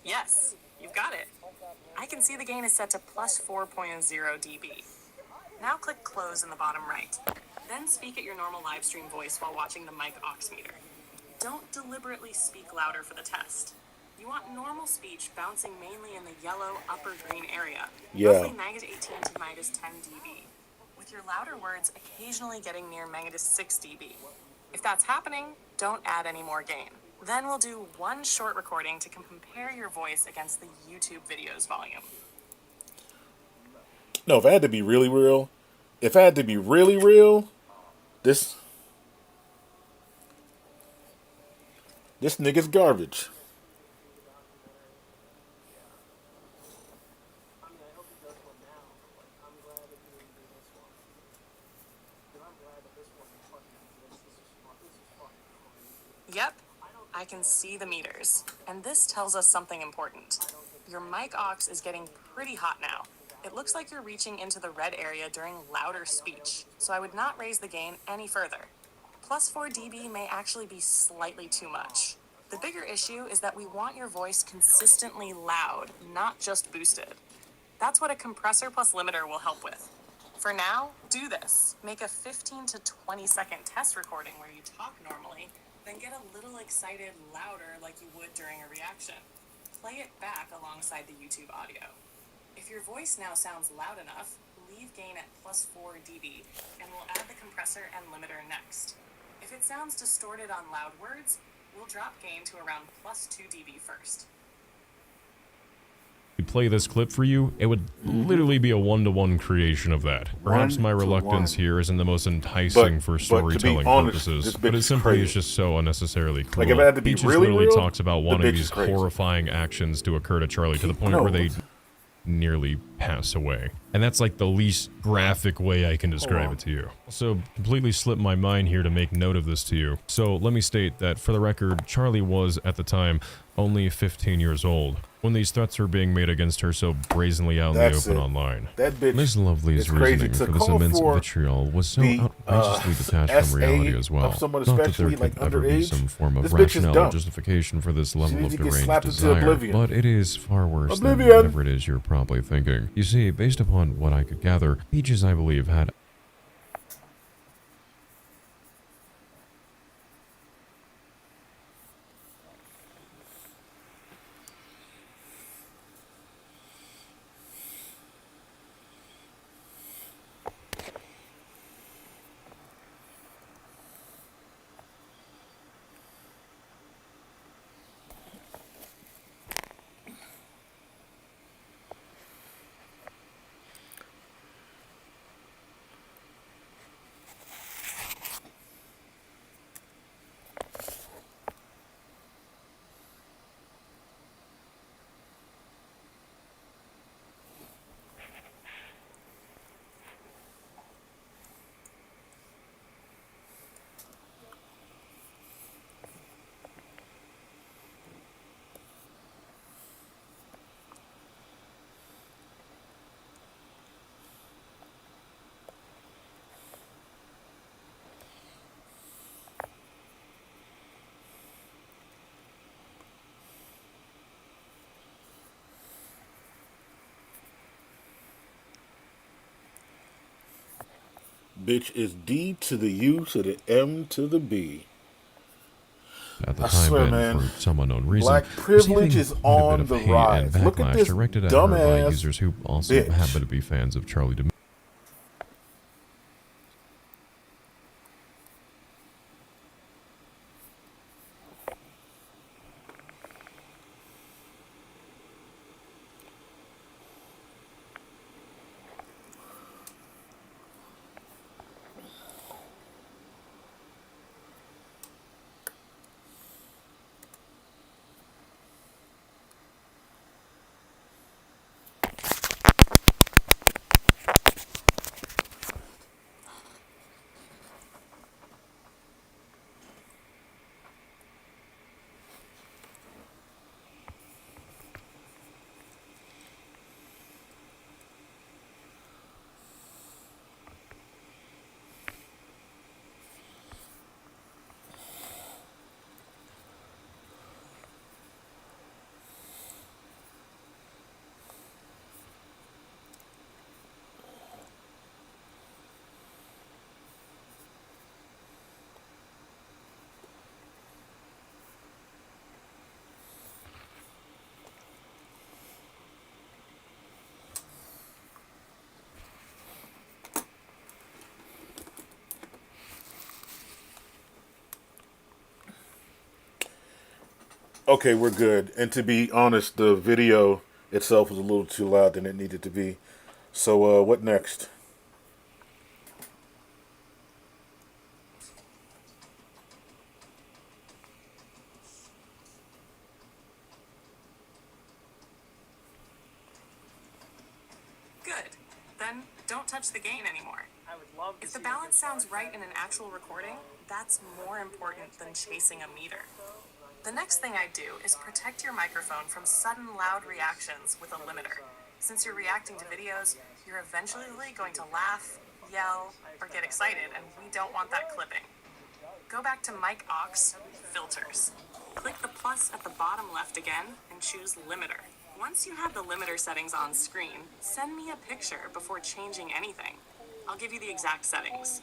Yes, you've got it. I can see the gain is set to plus 4.0 dB. Now click close in the bottom right. Then speak at your normal live stream voice while watching the mic aux meter. Don't deliberately speak louder for the test. You want normal speech bouncing mainly in the yellow upper green area, roughly minus 18 to minus 10 dB, with your louder words occasionally getting near minus 6 dB. If that's happening, don't add any more gain. Then we'll do one short recording to compare your voice against the YouTube video's volume. No, if I had to be really real, this nigga's garbage. Yep, I can see the meters, and this tells us something important. Your mic aux is getting pretty hot now. It looks like you're reaching into the red area during louder speech, so I would not raise the gain any further. Plus 4 dB may actually be slightly too much. The bigger issue is that we want your voice consistently loud, not just boosted. That's what a compressor plus limiter will help with. For now, do this. Make a 15 to 20 second test recording where you talk normally, then get a little excited louder like you would during a reaction. Play it back alongside the YouTube audio. If your voice now sounds loud enough, leave gain at plus 4 dB, and we'll add the compressor and limiter next. If it sounds distorted on loud words, we'll drop gain to around plus 2 dB first. We play this clip for you, it would literally be a one-to-one creation of that. Perhaps my reluctance here isn't the most enticing for storytelling purposes, but it simply is just so unnecessarily cool. Like, if I had to be Peaches really literally real, talks about the wanting bitch is these crazy. horrifying actions to occur to Charlie to the point where they nearly pass away. And that's like the least graphic way I can describe it to you. So completely slipped my mind here to make note of this to you. So let me state that for the record, Charlie was at the time only 15 years old when these threats were being made against her so brazenly out in the open online. That bitch Ms. Lovely's is crazy. reasoning To for this call immense for vitriol was so the, outrageously detached from SA reality as well. of someone Not that there especially, could like, ever be underage, some form of this bitch is rationale or dumb. justification for this She level needs of to get deranged slapped into desire, oblivion. but it is far worse than Oblivion. whatever it is you're probably thinking. You see, based upon what I could gather, Peaches, I believe, had Bitch is D to the U to the M to the B. at the I time swear, been, man, for some unknown reason, black privilege receiving is quite a bit on of the hate rise. and Look at backlash this directed at her by dumbass users who also bitch. happen to be fans of Charlie D'Amelio. Okay, we're good. And to be honest, the video itself was a little too loud than it needed to be. So, what next? Good. Then don't touch the gain anymore. If the balance sounds right in an actual recording, that's more important than chasing a meter. The next thing I do is protect your microphone from sudden loud reactions with a limiter. Since you're reacting to videos, you're eventually going to laugh, yell, or get excited, and we don't want that clipping. Go back to Mic Aux Filters. Click the plus at the bottom left again and choose Limiter. Once you have the limiter settings on screen, send me a picture before changing anything. I'll give you the exact settings.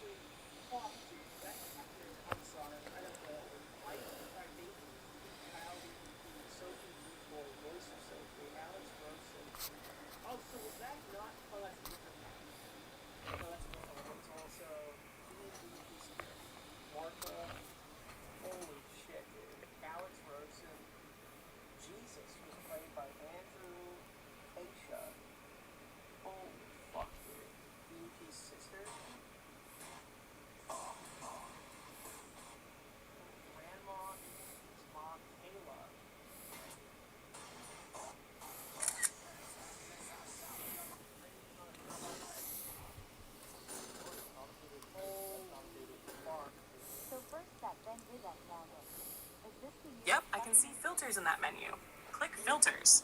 filters in that menu. Click Filters.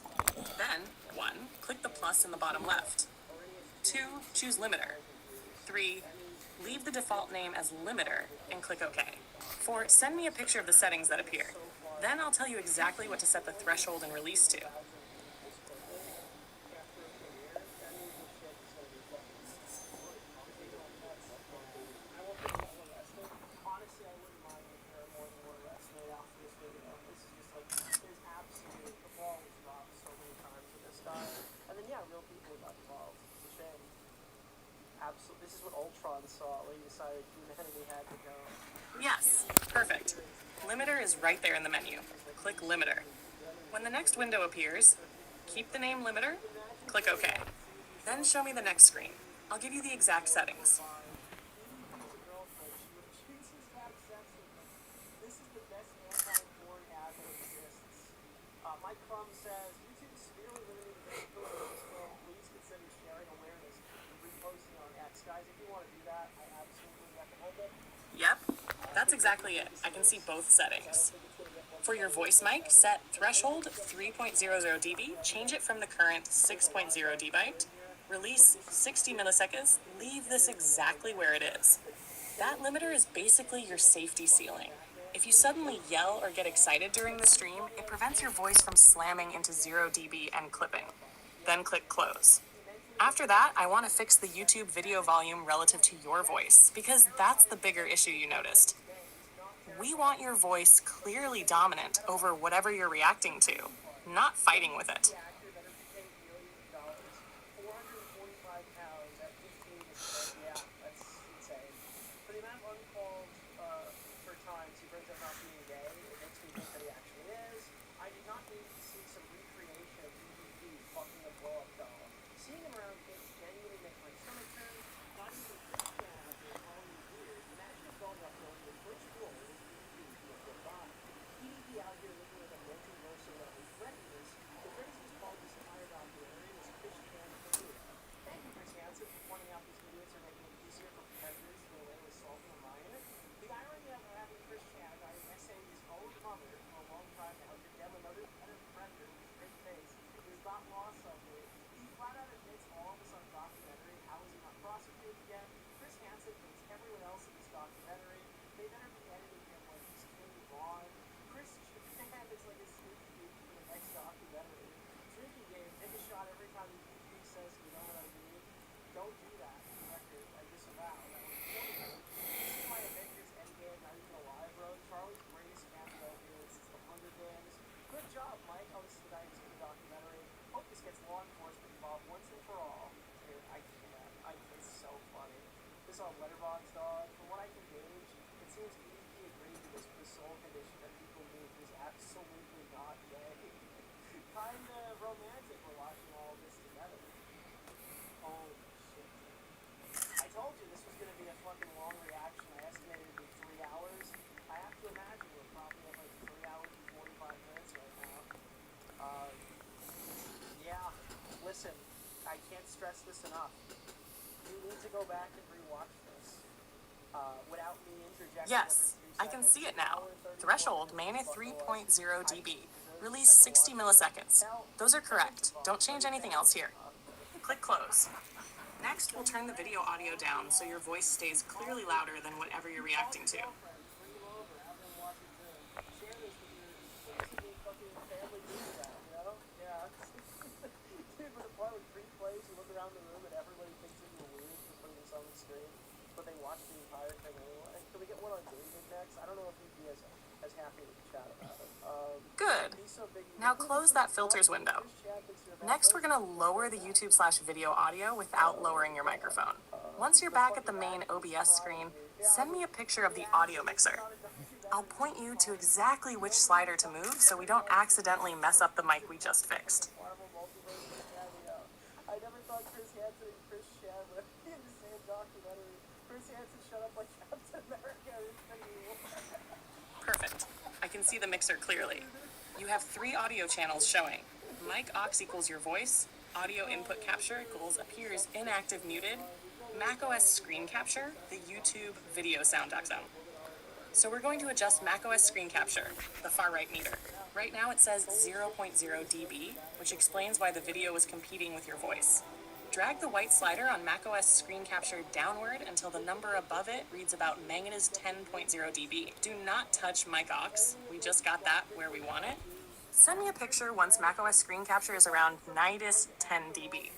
Then, 1, click the plus in the bottom left. 2, choose Limiter. 3, leave the default name as Limiter and click OK. 4, send me a picture of the settings that appear. Then I'll tell you exactly what to set the threshold and release to. This is what Ultron saw when he decided humanity had to go. Yes, perfect. Limiter is right there in the menu. Click Limiter. When the next window appears, keep the name Limiter, click OK. Then show me the next screen. I'll give you the exact settings. This is the best anti-porn ad that exists. Mike Crumb says, YouTube is severely limiting the visibility of this film. Please consider sharing awareness and reposting on X. Guys, if you want to do that, I absolutely recommend it. Yep, that's exactly it. I can see both settings. For your voice mic, set threshold 3.00 dB, change it from the current 6.0 dB. Release 60 milliseconds, leave this exactly where it is. That limiter is basically your safety ceiling. If you suddenly yell or get excited during the stream, it prevents your voice from slamming into 0 dB and clipping. Then click Close. After that, I want to fix the YouTube video volume relative to your voice, because that's the bigger issue you noticed. We want your voice clearly dominant over whatever you're reacting to, not fighting with it. Listen, I can't stress this enough. You need to go back and rewatch this without me interjecting. Yes, I can see it now. Threshold, main at 3.0 dB. Release 60 milliseconds. Those are correct. Don't change anything else here. Click Close. Next, we'll turn the video audio down so your voice stays clearly louder than whatever you're reacting to. But they watch the entire thing anyway. Can we get one on David next? I don't know if he'd be as happy to chat about it. Good. Now close that filters window. Next, we're going to lower the YouTube/video audio without lowering your microphone. Once you're back at the main OBS screen, send me a picture of the audio mixer. I'll point you to exactly which slider to move so we don't accidentally mess up the mic we just fixed. I never thought Chris Hansen and Chris Shad would be in the same documentary. Chris Hansen shut up like Captain America. Perfect. I can see the mixer clearly. You have 3 audio channels showing. Mic aux equals your voice, audio input capture equals appears inactive muted, macOS screen capture, the YouTube video sound zone. So we're going to adjust macOS screen capture, the far right meter. Right now it says 0.0 dB, which explains why the video was competing with your voice. Drag the white slider on macOS screen capture downward until the number above it reads about -10.0 dB. Do not touch mic aux. We just got that where we want it. Send me a picture once macOS screen capture is around -10 dB.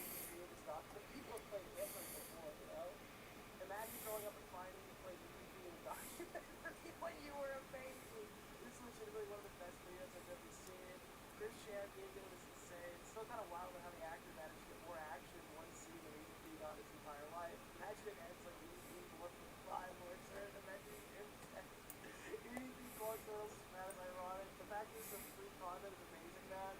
Imagine growing up and finding you played UV in a documentary when you were a baby. This is legitimately one of the best videos I've ever seen. Chris Champion is insane. It's still kind of wild how the actor managed to get more action in one scene than he did on his entire life. Imagine it ends like UV going from the Prime Lord and imagine him UV going to those is mad and ironic. The fact that it's a free content is amazing, man.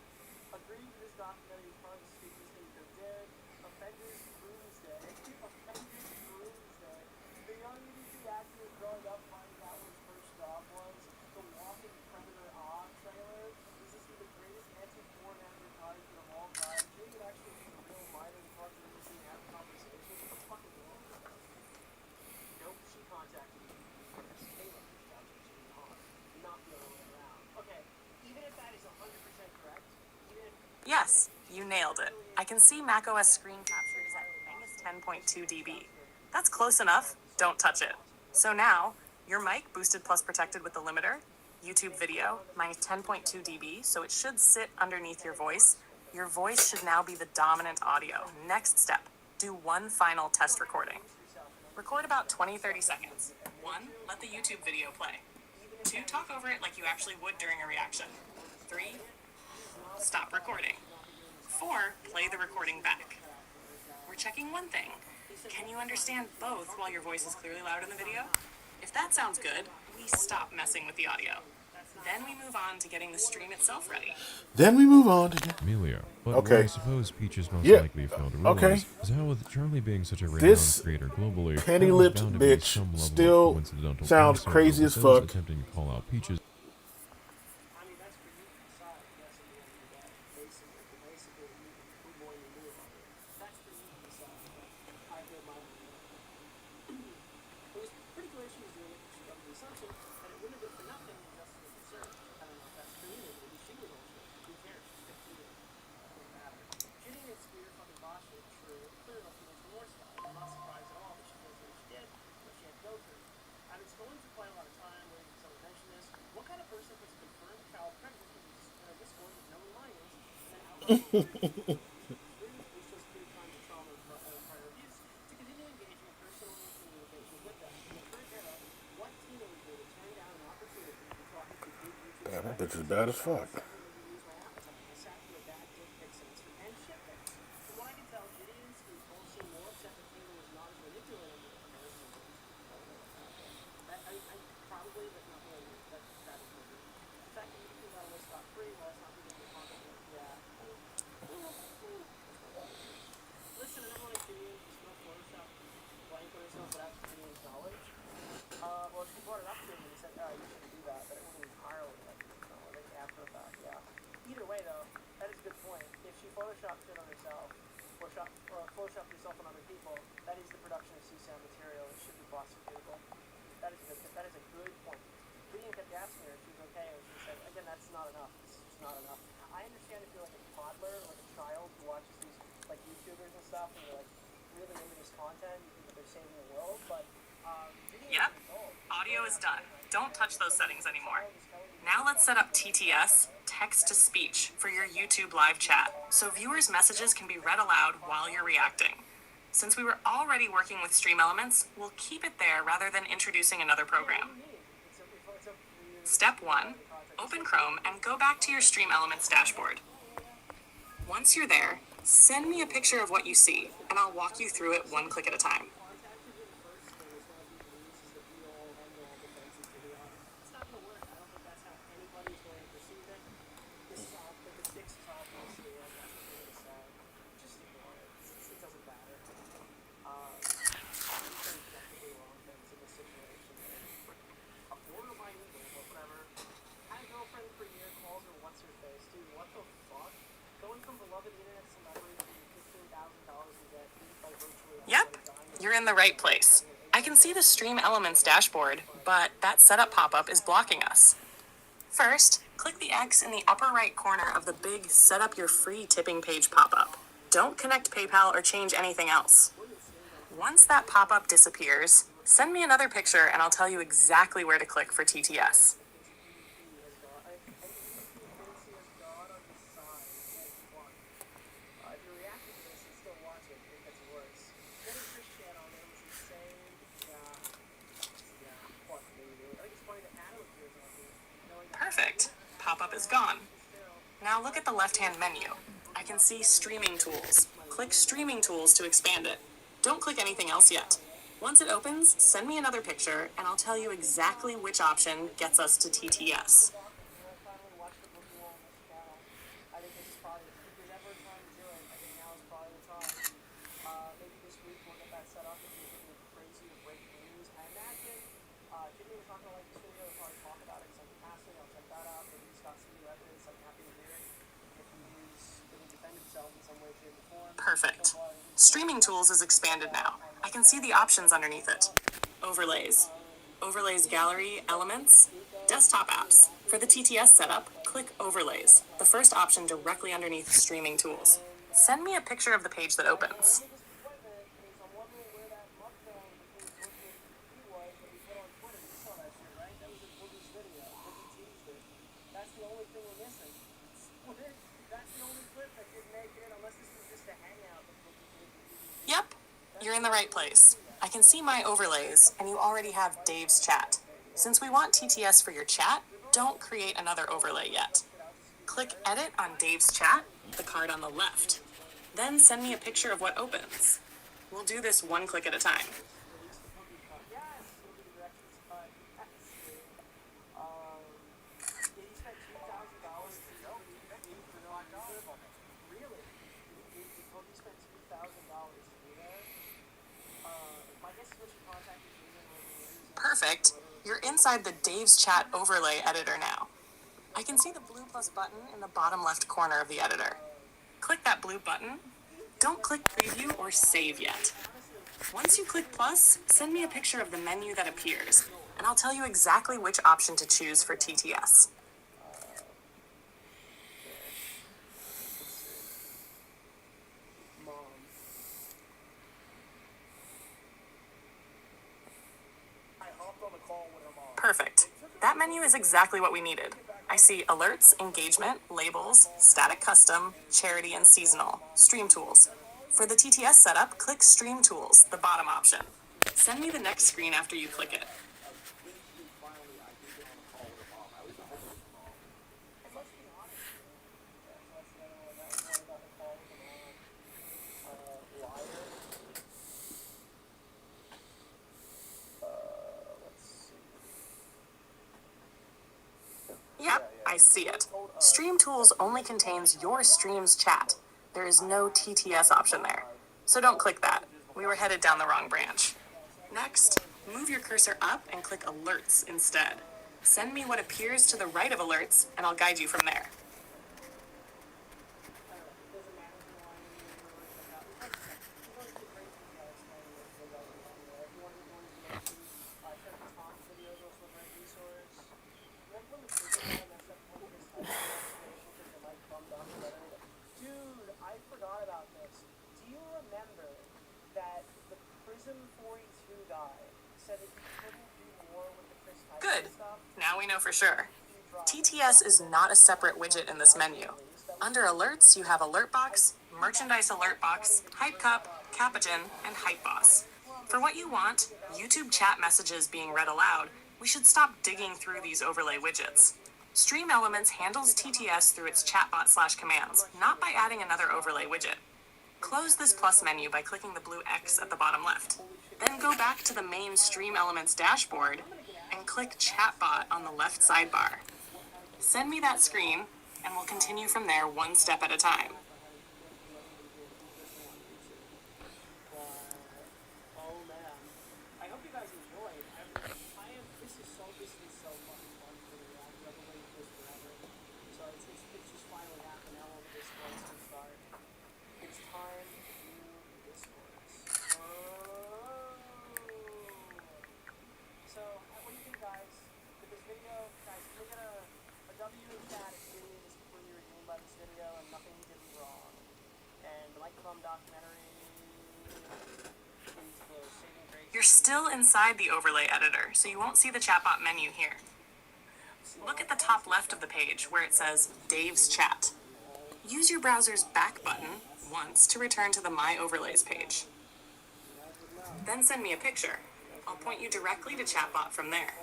Agreeing to this documentary is probably the stupidest thing you ever did. Offenders Cruise Day. Offenders Cruise Day. The young UDP actor was growing up finding out what his first job was. The Walking Predator On trailer. This is the greatest anti-porn advertisement of all time. Jay would actually be a real minor and talk to the and have a conversation. What the fuck is wrong with her? Nope, she contacted me. Caleb reached out to Jimmy Hahn. Not the other way around. Okay, even if that is 100% correct, even if Yes, you nailed it. I can see macOS screen capture is at -10.2 dB. That's close enough. Don't touch it. So now, your mic boosted plus protected with the limiter, YouTube video -10.2 dB, so it should sit underneath your voice. Your voice should now be the dominant audio. Next step, do one final test recording. Record about 20-30 seconds. 1, let the YouTube video play. 2, talk over it like you actually would during a reaction. 3, stop recording. 4, play the recording back. We're checking one thing. Can you understand both while your voice is clearly loud in the video? If that sounds good, we stop messing with the audio. Then we move on to getting the stream itself ready. Then we move on to Amelia. But Okay. what I suppose Peaches most Yeah. likely failed to Okay. realize is how with Charlie being such a renowned This creator globally, penny-lipped there was bound to be bitch some level of still coincidental sounds crossover crazy with as those fuck. attempting to call out Peaches. I mean, that's for you to decide, I guess, at the end of the day. Basically, who more you knew about it. That's for you to decide. I did my own. It was pretty clear she was doing it because she got the assumption that it wouldn't have been for nothing when justice was served. I don't know if that's true, maybe she was also. Who cares? She's 15. Doesn't matter. Shooting at Spear fucking Bosch is true. Clear enough feelings for more stuff. I'm not surprised at all that she feels what she did, what she had to go through. I mean, it's going through quite a lot of time waiting for someone to mention this. What kind of person puts a confirmed child pregnant in a Discord with no reliance and then outright which shows clear signs of trauma and prior abuse to continue engaging in personal communications with them? In the current era, what teenager would turn down an opportunity to be talking to big YouTube Yeah, that bitch is bad as fuck. I sat through a bad dick pic semester and shit pics. From what I can tell, Gideon and Scoop both seem more upset that Taylor was not as manipulative as the comparison was. I probably, but not really. That is maybe. The fact that you can got away scot-free while it's not being able to contact me, yeah. Listen, I don't want to Gideon, just no Photoshop blank on herself without Gideon's knowledge. Well, she brought it up to me and said, you shouldn't do that, but it wasn't entirely like, I think after the fact, yeah. Either way, though, that is a good point. If she photoshopped shit on herself, or photoshopped herself on other people, that is the production of CSAM material. It should be prosecutable. That is a good point. Gideon kept asking her if she was okay, and she said, again, that's not enough. This is just not enough. I understand if you're like a toddler, like a child who watches these like YouTubers and stuff, and you're like really into this content, you think that they're saving the world, but Gideon Yep, is an adult. audio is done. Don't touch those settings anymore. Now let's set up TTS, text-to-speech, for your YouTube live chat, so viewers' messages can be read aloud while you're reacting. Since we were already working with Stream Elements, we'll keep it there rather than introducing another program. Step 1, open Chrome and go back to your Stream Elements dashboard. Once you're there, send me a picture of what you see, and I'll walk you through it one click at a time. It's not going to work. I don't think that's how anybody's going to perceive it. This is all, like, the sticks is obviously, like, that's what they're going to say. Just ignore it. It doesn't matter. I'm saying technically wrong things in this situation. A borderline legal, but whatever. Had a girlfriend for a year, calls her what's her face. Dude, what the fuck? Going from beloved internet celebrity to $15,000 in debt, beat by virtually Yep, you're in the right place. I can see the Stream Elements dashboard, but that setup pop-up is blocking us. First, Click the X in the upper right corner of the big Set Up Your Free Tipping Page pop-up. Don't connect PayPal or change anything else. Once that pop-up disappears, send me another picture and I'll tell you exactly where to click for TTS. Perfect. Pop-up is gone. Now look at the left-hand menu. I can see Streaming Tools. Click Streaming Tools to expand it. Don't click anything else yet. Once it opens, send me another picture and I'll tell you exactly which option gets us to TTS. Perfect. Streaming Tools is expanded now. I can see the options underneath it. Overlays. Overlays Gallery, Elements, Desktop Apps. For the TTS setup, click Overlays, the first option directly underneath Streaming Tools. Send me a picture of the page that opens. Yep, you're in the right place. I can see my overlays, and you already have Dave's chat. Since we want TTS for your chat, don't create another overlay yet. Click Edit on Dave's chat, the card on the left. Then send me a picture of what opens. We'll do this one click at a time. Perfect. You're inside the Dave's Chat overlay editor now. I can see the blue plus button in the bottom left corner of the editor. Click that blue button. Don't click preview or save yet. Once you click plus, send me a picture of the menu that appears, and I'll tell you exactly which option to choose for TTS. Perfect. That menu is exactly what we needed. I see alerts, engagement, labels, static custom, charity, and seasonal, stream tools. For the TTS setup, click Stream Tools, the bottom option. Send me the next screen after you click it. Yep, I see it. Stream Tools only contains your stream's chat. There is no TTS option there. So don't click that. We were headed down the wrong branch. Next, move your cursor up and click Alerts instead. Send me what appears to the right of Alerts, and I'll guide you from there. Good. Now we know for sure. TTS is not a separate widget in this menu. Under Alerts, you have Alert Box, Merchandise Alert Box, Hype Cup, Capogen, and Hype Boss. For what you want, YouTube chat messages being read aloud, we should stop digging through these overlay widgets. Stream Elements handles TTS through its chatbot/commands, not by adding another overlay widget. Close this plus menu by clicking the blue X at the bottom left. Then go back to the main Stream Elements dashboard and click Chatbot on the left sidebar. Send me that screen, and we'll continue from there one step at a time. So, what do you think, guys? With this video, guys, can we get a W in chat? still inside the overlay editor, so you won't see the chatbot menu here. Look at the top left of the page where it says Dave's Chat. Use your browser's back button once to return to the My Overlays page. Then send me a picture. I'll point you directly to chatbot from there.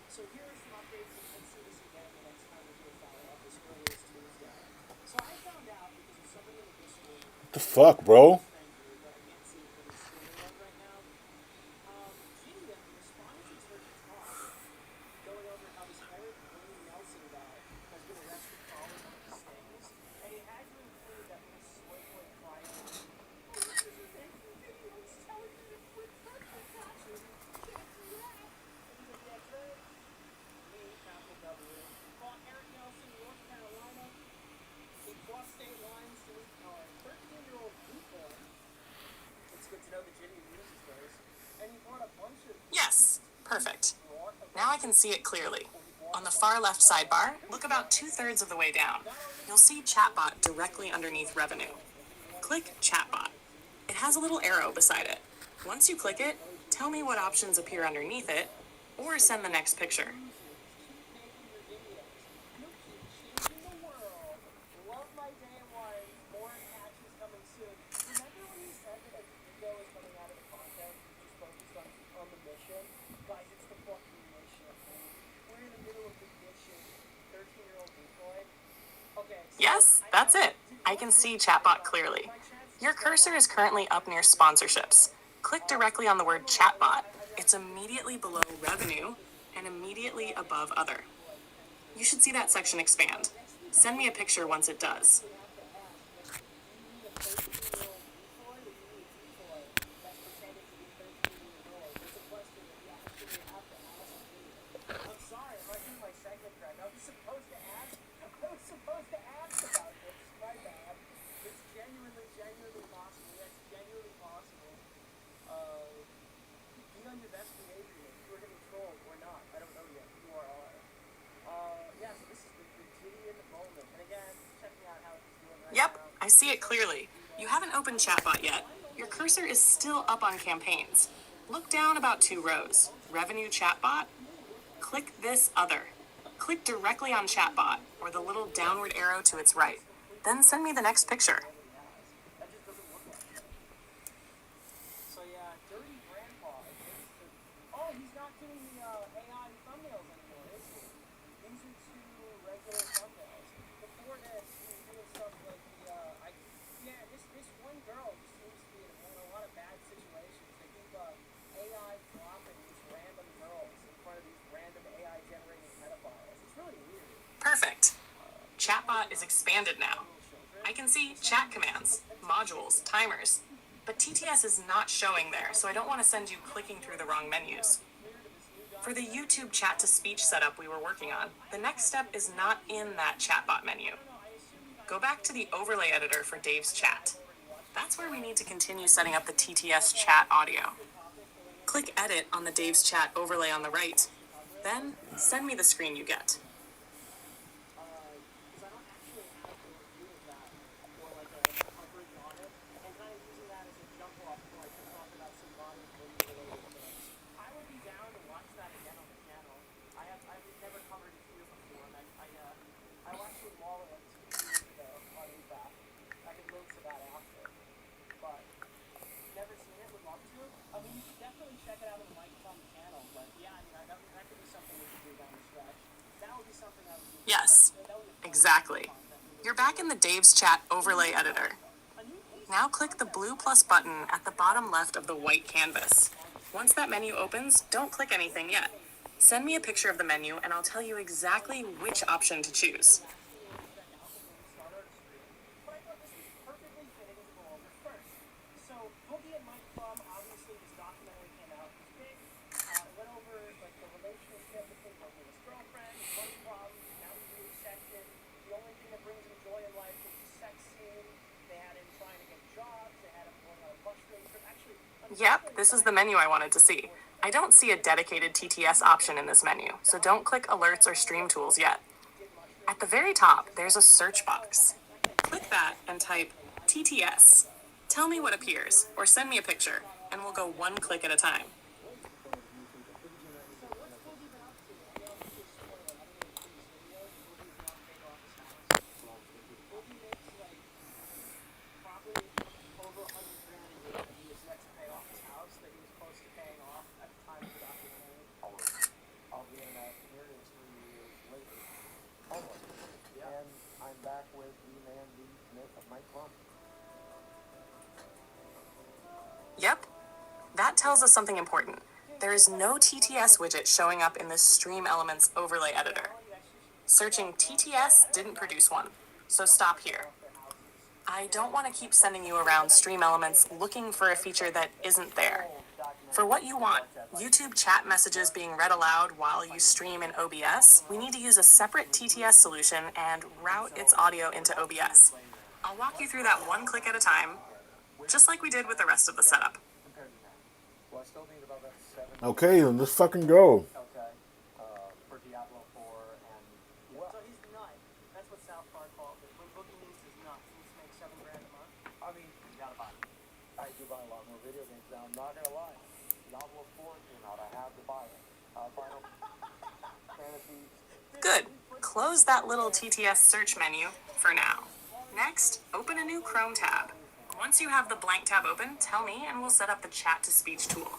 So here are some updates, and let's see this again the next time we do a follow-up as early as Tuesday. So I found out because of something in the Discord The fuck, bro? menu that I can't see from the streaming mode right now. Gideon responded to her talk, going over how this Eric Willie Nelson guy has been arrested for all of his stings, and he had to include that with a soy boy client. Thank you, Gideon. I was telling you to quit touching taxes. You can't do that. And he's like, that's right. Me, capital W, fought Eric Nelson, North Carolina. He crossed state lines to meet our 13-year-old newborn. It's good to know that Ginny uses those. And he bought a bunch of Yes, perfect. Now I can see it clearly. On the far left sidebar, look about 2/3 of the way down. You'll see chatbot directly underneath revenue. Click chatbot. It has a little arrow beside it. Once you click it, tell me what options appear underneath it, or send the next picture. changing the world. Love my day one. More patches coming soon. Remember when you said that a video is coming out of the content just focused on the mission? Guys, it's the fucking mission. We're in the middle of the mission. 13-year-old decoy. Okay. So Yes, that's it. I can see chatbot clearly. Your cursor is currently up near sponsorships. Click directly on the word chatbot. It's immediately below revenue and immediately above other. You should see that section expand. Send me a picture once it does. I'm sorry, I'm not doing my segment correct. I was supposed to ask about this. My bad. It's genuinely possible. That's genuinely possible. Be on your best behavior. If you are getting trolled or not, I don't know yet. You are. Yeah, so this is the Gideon moment. And again, check me out how he's doing right Yep, now. I see it clearly. You haven't opened chatbot yet. Your cursor is still up on campaigns. Look down about 2 rows. Revenue chatbot. Click this other. Click directly on chatbot or the little downward arrow to its right. Then send me the next picture. That just doesn't look like it. So yeah, Dirty Grandpa. Oh, he's not doing the AI thumbnails anymore, is he? These are 2 regular thumbnails. Before this, he was doing stuff like this one girl just seems to be in a lot of bad situations. They keep AI dropping these random girls in front of these random AI generated pedophiles. It's really weird. Perfect. Chatbot is expanded now. I can see chat commands, modules, timers, but TTS is not showing there, so I don't want to send you clicking through the wrong menus. For the YouTube chat-to-speech setup we were working on, the next step is not in that chatbot menu. Go back to the overlay editor for Dave's chat. That's where we need to continue setting up the TTS chat audio. Click Edit on the Dave's chat overlay on the right. Then, send me the screen you get. Because I don't actually have a review of that or like a coverage on it, and kind of using that as a jump off point to talk about some modern movie related things. I would be down to watch that again on the channel. I've never covered it here before, and I watched it all like 2 years ago on Impact. I could link to that after, but never seen it. Would love to. I mean, you could definitely check it out on the Mike's on the channel, but yeah, I mean, that could be something we could do down the stretch. That would be something I would do. Yes, exactly. You're back in the Dave's chat overlay editor. Now click the blue plus button at the bottom left of the white canvas. Once that menu opens, don't click anything yet. Send me a picture of the menu and I'll tell you exactly which option to choose. But I thought this was perfectly fitting to go over first. So Boogie and Mike Plum, obviously this documentary came out, it was big. It went over like the relationship between Boogie and his girlfriend, his money problems, now he's being accepted. The only thing that brings him joy in life is the sex scene. They had him trying to get jobs, they had him going on a bus race trip. Actually, Yep, this is the menu I wanted to see. I don't see a dedicated TTS option in this menu, so don't click alerts or stream tools yet. At the very top, there's a search box. Click that and type TTS. Tell me what appears, or send me a picture, and we'll go one click at a time. Over $100,000 a year, and he has yet to pay off his house that he was close to paying off at the time of the documentary. I'll be in that nearly 3 years later. Almost. Yeah. And I'm back with the man, the myth of my crumble. Yep, that tells us something important. There is no TTS widget showing up in the Stream Elements overlay editor. Searching TTS didn't produce one, so stop here. I don't want to keep sending you around Stream Elements looking for a feature that isn't there. For what you want, YouTube chat messages being read aloud while you stream in OBS, we need to use a separate TTS solution and route its audio into OBS. I'll walk you through that one click at a time, just like we did with the rest of the setup. Well, I still need about that 7. Okay, then let's fucking go. Okay. For Diablo 4 and... So he's nut. That's what South Park calls it. When Boogie needs his nut, he needs to make $7,000 a month. I mean, you gotta buy it. I do buy a lot more video games now. I'm not gonna lie. Diablo 4 came out. I have to buy it. Final Fantasy... Good. Close that little TTS search menu for now. Next, open a new Chrome tab. Once you have the blank tab open, tell me and we'll set up the chat-to-speech tool.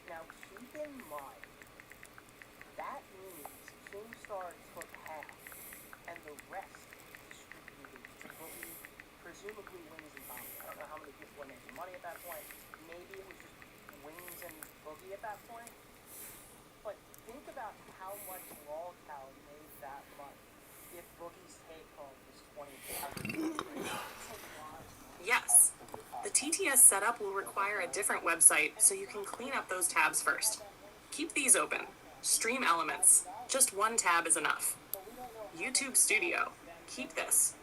Now keep in mind, that means Keemstar took half, and the rest distributed to Bubbly, presumably Wings and Bounty. I don't know how many people were making money at that point. Maybe it was just Wings and Boogie at that point. But think about how much Lolcow made that month if Boogie's take home was $20,000. Yes. The TTS setup will require a different website, so you can clean up those tabs first. Keep these open. Stream Elements. Just one tab is enough. YouTube Studio. Keep this.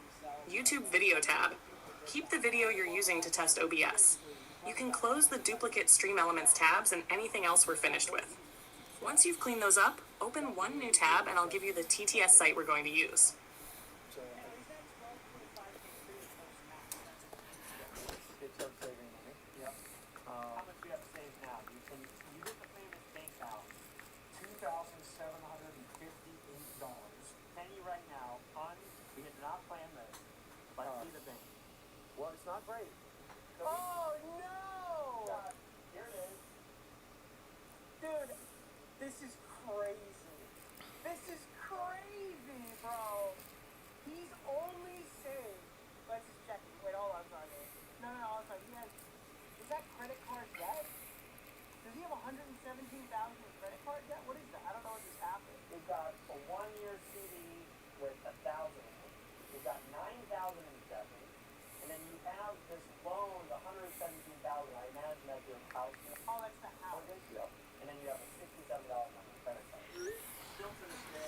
YouTube Video tab. Keep the video you're using to test OBS. You can close the duplicate Stream Elements tabs and anything else we're finished with. Once you've cleaned those up, open one new tab and I'll give you the TTS site we're going to use. It's start saving money. Yep. How much do you have to save now? You get the famous bank out. $2,758. Penny right now. We did not plan this. But see the bank. Well, it's not great. Oh no! Here it is. Dude, this is crazy. This is crazy, bro. He's only saved. Let's just check. Wait, hold on, sorry. No, I'm sorry. Is that credit card debt? Does he have 117,000 in credit card debt? What is that? I don't know what just happened. We've got a 1-year CD with 1,000 in it. We've got 9,000 in checking. And then you have this loan, the 117,000. I imagine that's your house. Oh, that's the house. Yep. And then you have a $67 on your credit card. Still to this day.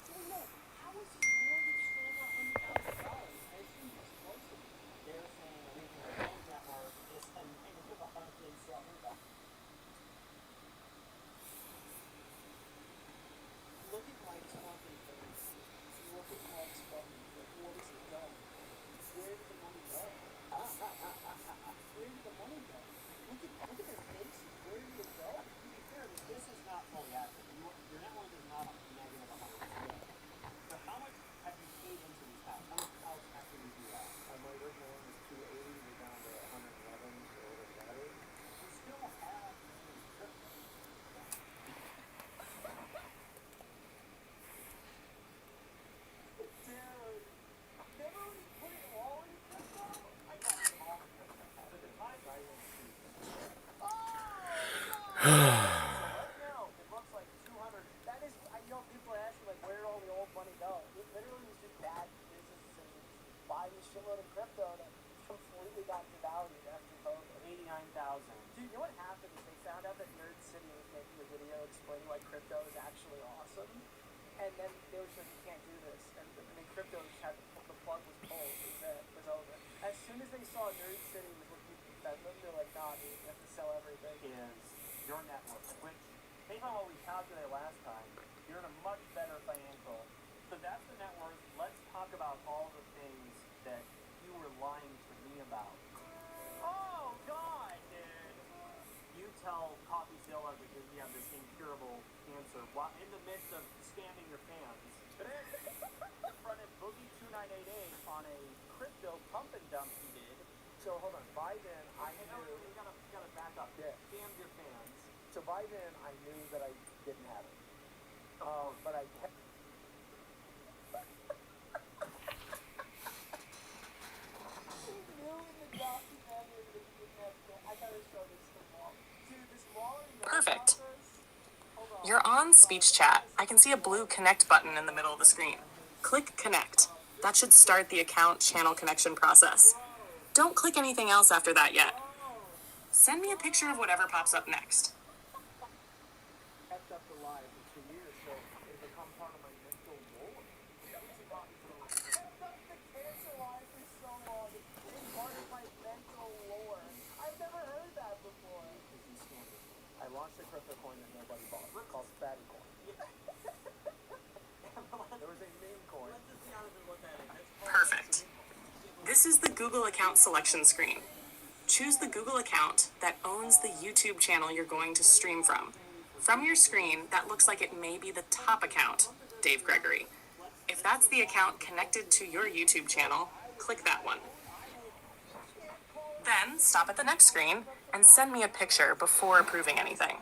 Well, no. How is his mortgage still about $100,000? I assume he's close to it. They're saying we can change that mark just and give a $107. Look at Mike's fucking face. Look at Mike's fucking face. What is it done? Where did the money go? Where did the money go? Look at their faces. Where did it go? To be fair, this is not fully accurate. Your net worth is not negative 100. So how much have you paid into these houses? How much house equity do you have? My original one was 280. We're down to 111. So whatever that is. You still have crypto. Dude, they already put it all in crypto? I got it all in crypto. At the time, I was Oh, no! Right now, it looks like 200. That is, people are asking, like, where did all the old money go? It literally was just bad business decisions. Buying a shitload of crypto that completely got devalued after COVID. 89,000. Dude, you know what happened is they found out that Nerd City was making a video explaining why crypto is actually awesome. And then they were just like, you can't do this. And then crypto just had, the plug was pulled. It was over. As soon as they saw Nerd City was looking to defend them. They're like, nah, dude, you have to sell everything. Is your network, which, based on what we calculated last time, you're in a much better financial. So that's the net worth. Let's talk about all the things that you were lying to me about. Oh, God, dude. You tell CoffeeZilla that you have this incurable cancer while in the midst of scamming your fans. Fronted Boogie 2988 on a crypto pump and dump he did. So hold on, by then I You knew. gotta back up. Yeah. Scammed your fans. So by then I knew that I didn't have it. But I kept. He knew in the documentary that he didn't have it. I gotta show this to Wall. Dude, this Wall and Perfect. Hold on. You're on speech chat. I can see a blue connect button in the middle of the screen. Click connect. That should start the account channel connection process. Don't click anything else after that yet. Send me a picture of whatever pops up next. Kept up the lie for 2 years, so it become part of my mental lore. Kept up the cancer lie for so long. It's part of my mental lore. I've never heard that before. I launched a crypto coin that nobody bought. It's called Fatty Coin. There was a meme coin. Let's just be honest and look at it. Perfect. This is the Google account selection screen. Choose the Google account that owns the YouTube channel you're going to stream from. From your screen, that looks like it may be the top account, Dave Gregory. If that's the account connected to your YouTube channel, click that one. Then stop at the next screen and send me a picture before approving anything.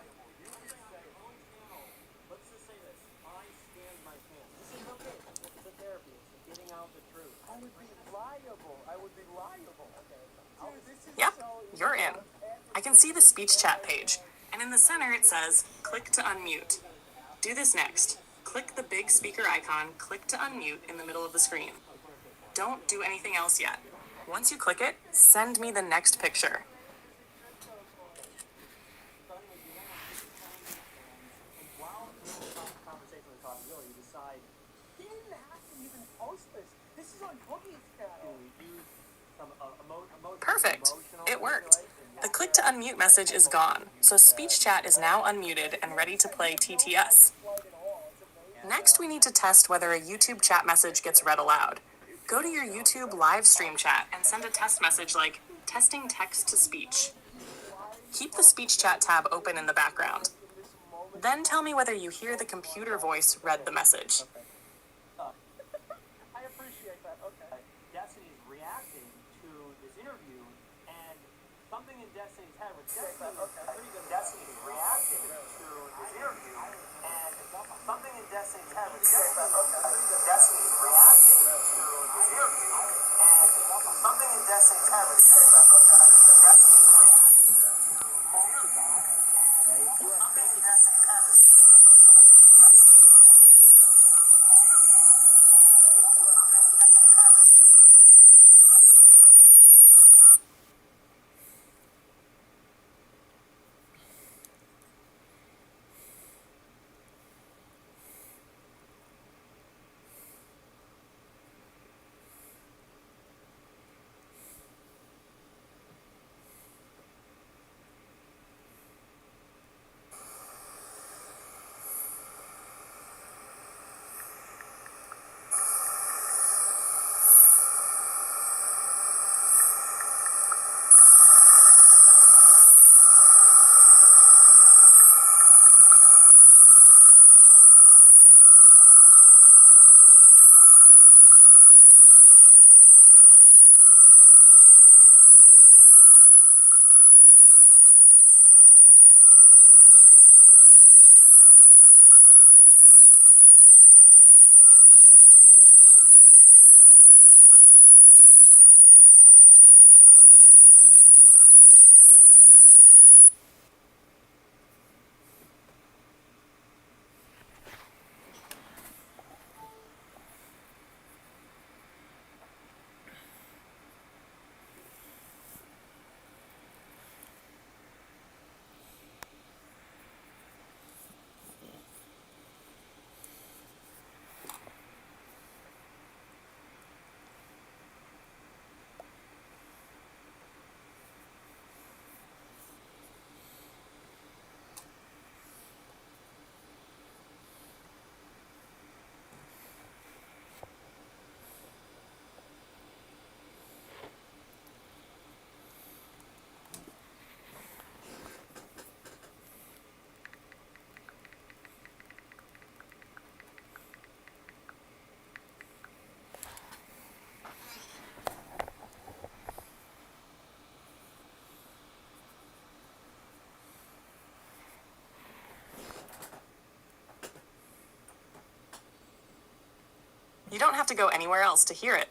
Let's just say this. I scanned my fans. This is okay. It's a therapy. It's getting out the truth. I would be liable. Dude, this is Yep, so you're in. I can see the speech chat page, and in the center it says, click to unmute. Do this next. Click the big speaker icon, click to unmute in the middle of the screen. Don't do anything else yet. Once you click it, send me the next picture. And while you're in a conversation with CoffeeZilla, you decide He didn't have to even post this. This is on Boogie's channel. to use some emotional. Perfect. It worked. The click to unmute message is gone, so speech chat is now unmuted and ready to play TTS. Next, we need to test whether a YouTube chat message gets read aloud. Go to your YouTube live stream chat and send a test message like, testing text to speech. Keep the speech chat tab open in the background. Then tell me whether you hear the computer voice read the message. I appreciate that. Okay. Destiny is reacting to this interview, and something in Destiny's head with Destiny is reacting to this interview, and something in Destiny's head with Destiny is reacting to this interview, and something in Destiny's head with Destiny is reacting to talks about, right? You are thinking Destiny's head with You don't have to go anywhere else to hear it.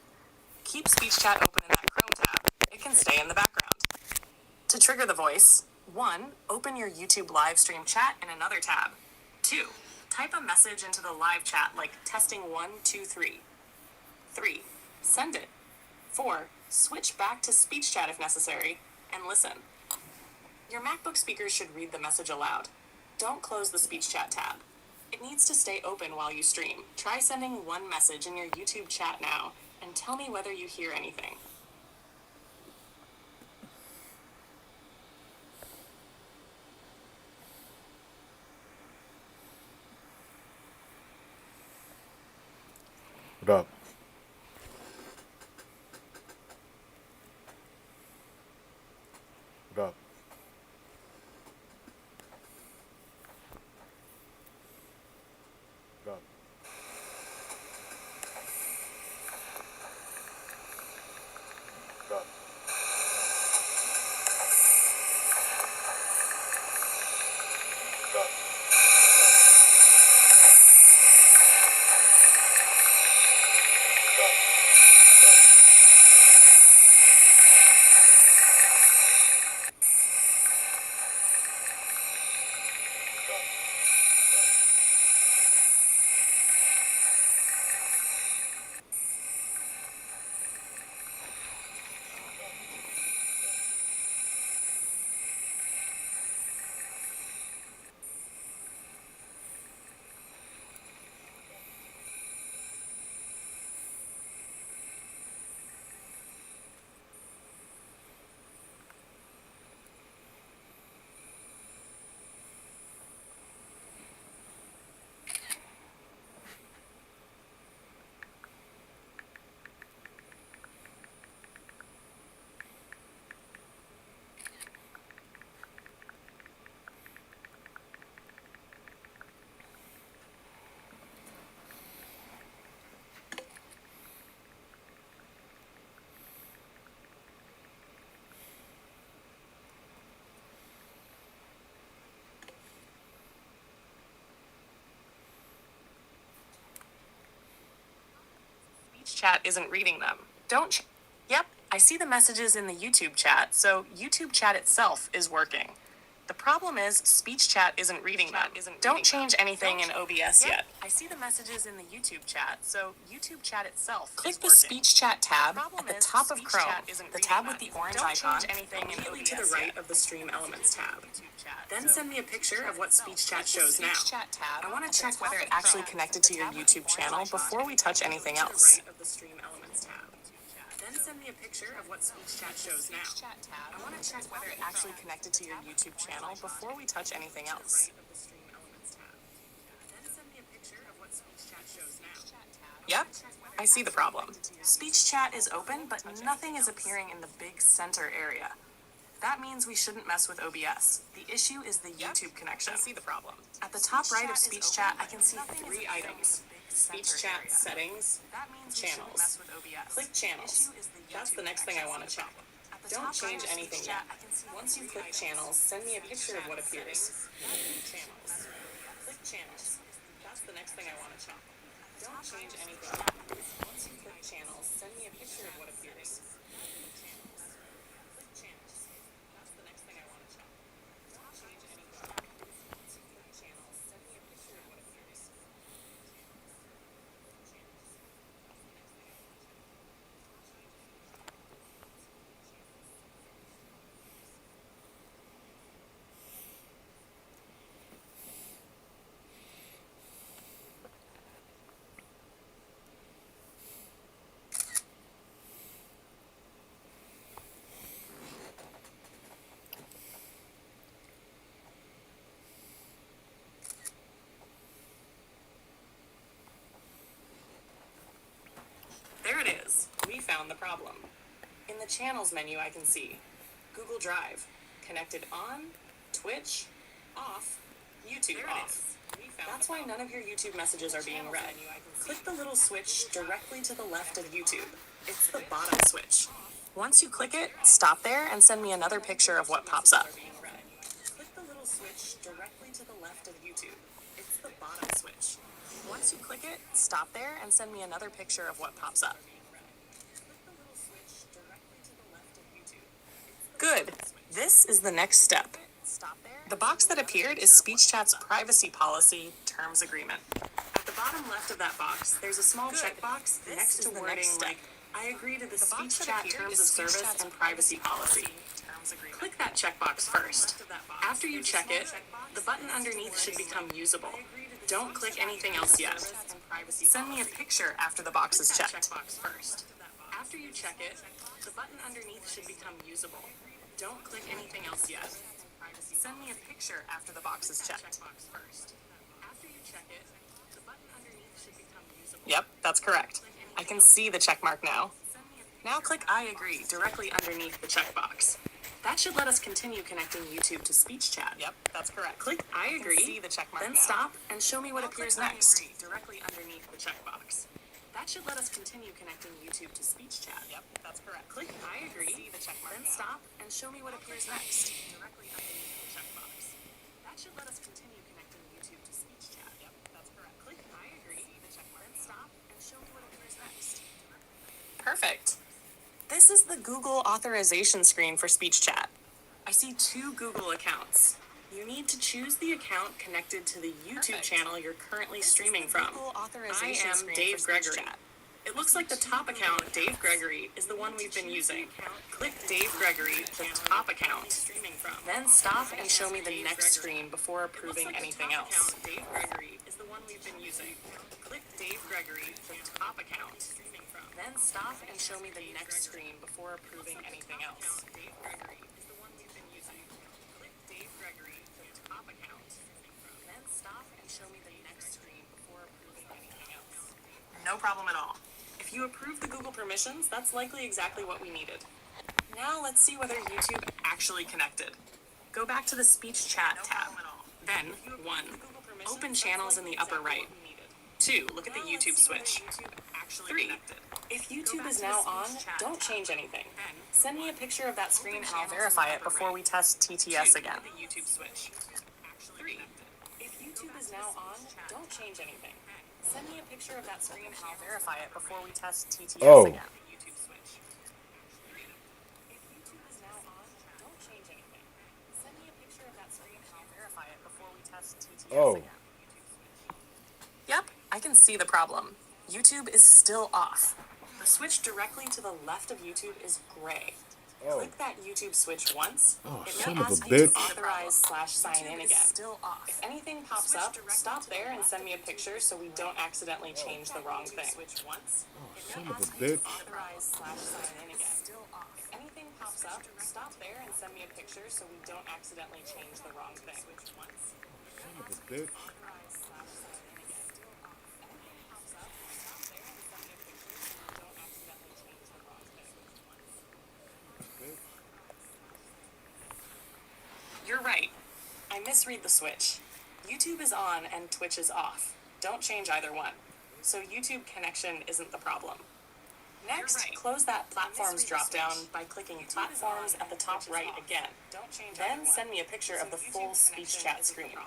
Keep speech chat open in that Chrome tab. It can stay in the background. To trigger the voice, 1. Open your YouTube live stream chat in another tab. 2. Type a message into the live chat like testing 1, 2, 3. 3. Send it. 4. Switch back to speech chat if necessary, and listen. Your MacBook speakers should read the message aloud. Don't close the speech chat tab. It needs to stay open while you stream. Try sending one message in your YouTube chat now, and tell me whether you hear anything. What up? What up? What up? What up? What up? Speech chat isn't reading them. Yep, I see the messages in the YouTube chat, so YouTube chat itself is working. The problem is speech chat isn't reading them. Don't change anything in OBS yet. I see the messages in the YouTube chat, so YouTube chat itself Click the speech chat tab at the top of Chrome, the tab with the orange icon, immediately to the right of the Stream Elements tab. Then send me a picture of what speech chat shows now. I want to check whether it actually connected to your YouTube channel before we touch anything else. Then send me a picture of what speech chat shows now. I want to check whether it actually connected to your YouTube channel before we touch anything else. Yep, I see the problem. Speech chat is open, but nothing is appearing in the big center area. That means we shouldn't mess with OBS. The issue is the YouTube connection. I see the problem. At the top right of speech chat, I can see 3 items. Speech chat settings, channels. Click channels. That's the next thing I want to check. Don't change anything yet. Once you click channels, send me a picture of what appears. Channels. Click channels. That's the next thing I want to check. Don't change anything yet. Once you click channels, send me a picture of what appears. Channels. Click channels. That's the next thing I want to check. Don't change anything yet. Once you click channels, send me a picture of what appears. There it is. We found the problem. In the channels menu, I can see Google Drive, connected on, Twitch, off, YouTube off. That's why none of your YouTube messages are being read. Click the little switch directly to the left of YouTube. It's the bottom switch. Once you click it, stop there and send me another picture of what pops up. Click the little switch directly to the left of YouTube. It's the bottom switch. Once you click it, stop there and send me another picture of what pops up. Good. This is the next step. The box that appeared is SpeechChat's privacy policy terms agreement. At the bottom left of that box, there's a small checkbox next to wording like, I agree to the SpeechChat terms of service and privacy policy. Click that checkbox first. After you check it, the button underneath should become usable. Don't click anything else yet. Send me a picture after the box is checked. After you check it, the button underneath should become usable. Don't click anything else yet. Send me a picture after the box is checked. After you check it, the button underneath should become usable. Yep, that's correct. I can see the check mark now. Now click I agree directly underneath the checkbox. That should let us continue connecting YouTube to SpeechChat. Yep, that's correct. Click I agree, see the check mark then now. Stop and show me what appears next. Directly underneath the checkbox. That should let us continue connecting YouTube to SpeechChat. Yep, that's correct. Click I agree, see the check mark then now. Stop and show me what appears next. Directly underneath the checkbox. That should let us continue connecting YouTube to SpeechChat. Yep, that's correct. Click I agree, see the check mark then stop and show me what appears next. Perfect. This is the Google authorization screen for SpeechChat. I see 2 Google accounts. You need to choose the account connected to the YouTube channel you're currently streaming from. I am Dave Gregory. It looks like the top account, Dave Gregory, is the one we've been using. Click Dave Gregory, the top account. Then stop and show me the next screen before approving anything else. Dave Gregory is the one we've been using. Click Dave Gregory, the top account. Then stop and show me the next screen before approving anything else. Dave Gregory is the one we've been using. Click Dave Gregory, the top account. Then stop and show me the next screen before approving anything else. No problem at all. If you approve the Google permissions, that's likely exactly what we needed. Now let's see whether YouTube actually connected. Go back to the SpeechChat tab. Then, 1. Open channels in the upper right. 2. Look at the YouTube switch. 3. If YouTube is now on, don't change anything. Send me a picture of that screen and I'll verify it before we test TTS again. 3. If YouTube is now on, don't change anything. Send me a picture of that screen and I'll verify it before we test TTS again. If YouTube is now on, don't change anything. Send me a picture of that screen and I'll verify it before we test TTS again. Yep, I can see the problem. YouTube is still off. The switch directly to the left of YouTube is gray. Click that YouTube switch once. It may ask you to authorize/sign in again. Still off. If anything pops up, stop there and send me a picture so we don't accidentally change the wrong thing. Switch once. It may ask you to authorize/sign in again. Still off. If anything pops up, stop there and send me a picture so we don't accidentally change the wrong thing. Switch once. Son of a bitch. You're right. I misread the switch. YouTube is on and Twitch is off. Don't change either one. So YouTube connection isn't the problem. Next, close that Platforms dropdown by clicking Platforms at the top right again. Then send me a picture of the full SpeechChat screen.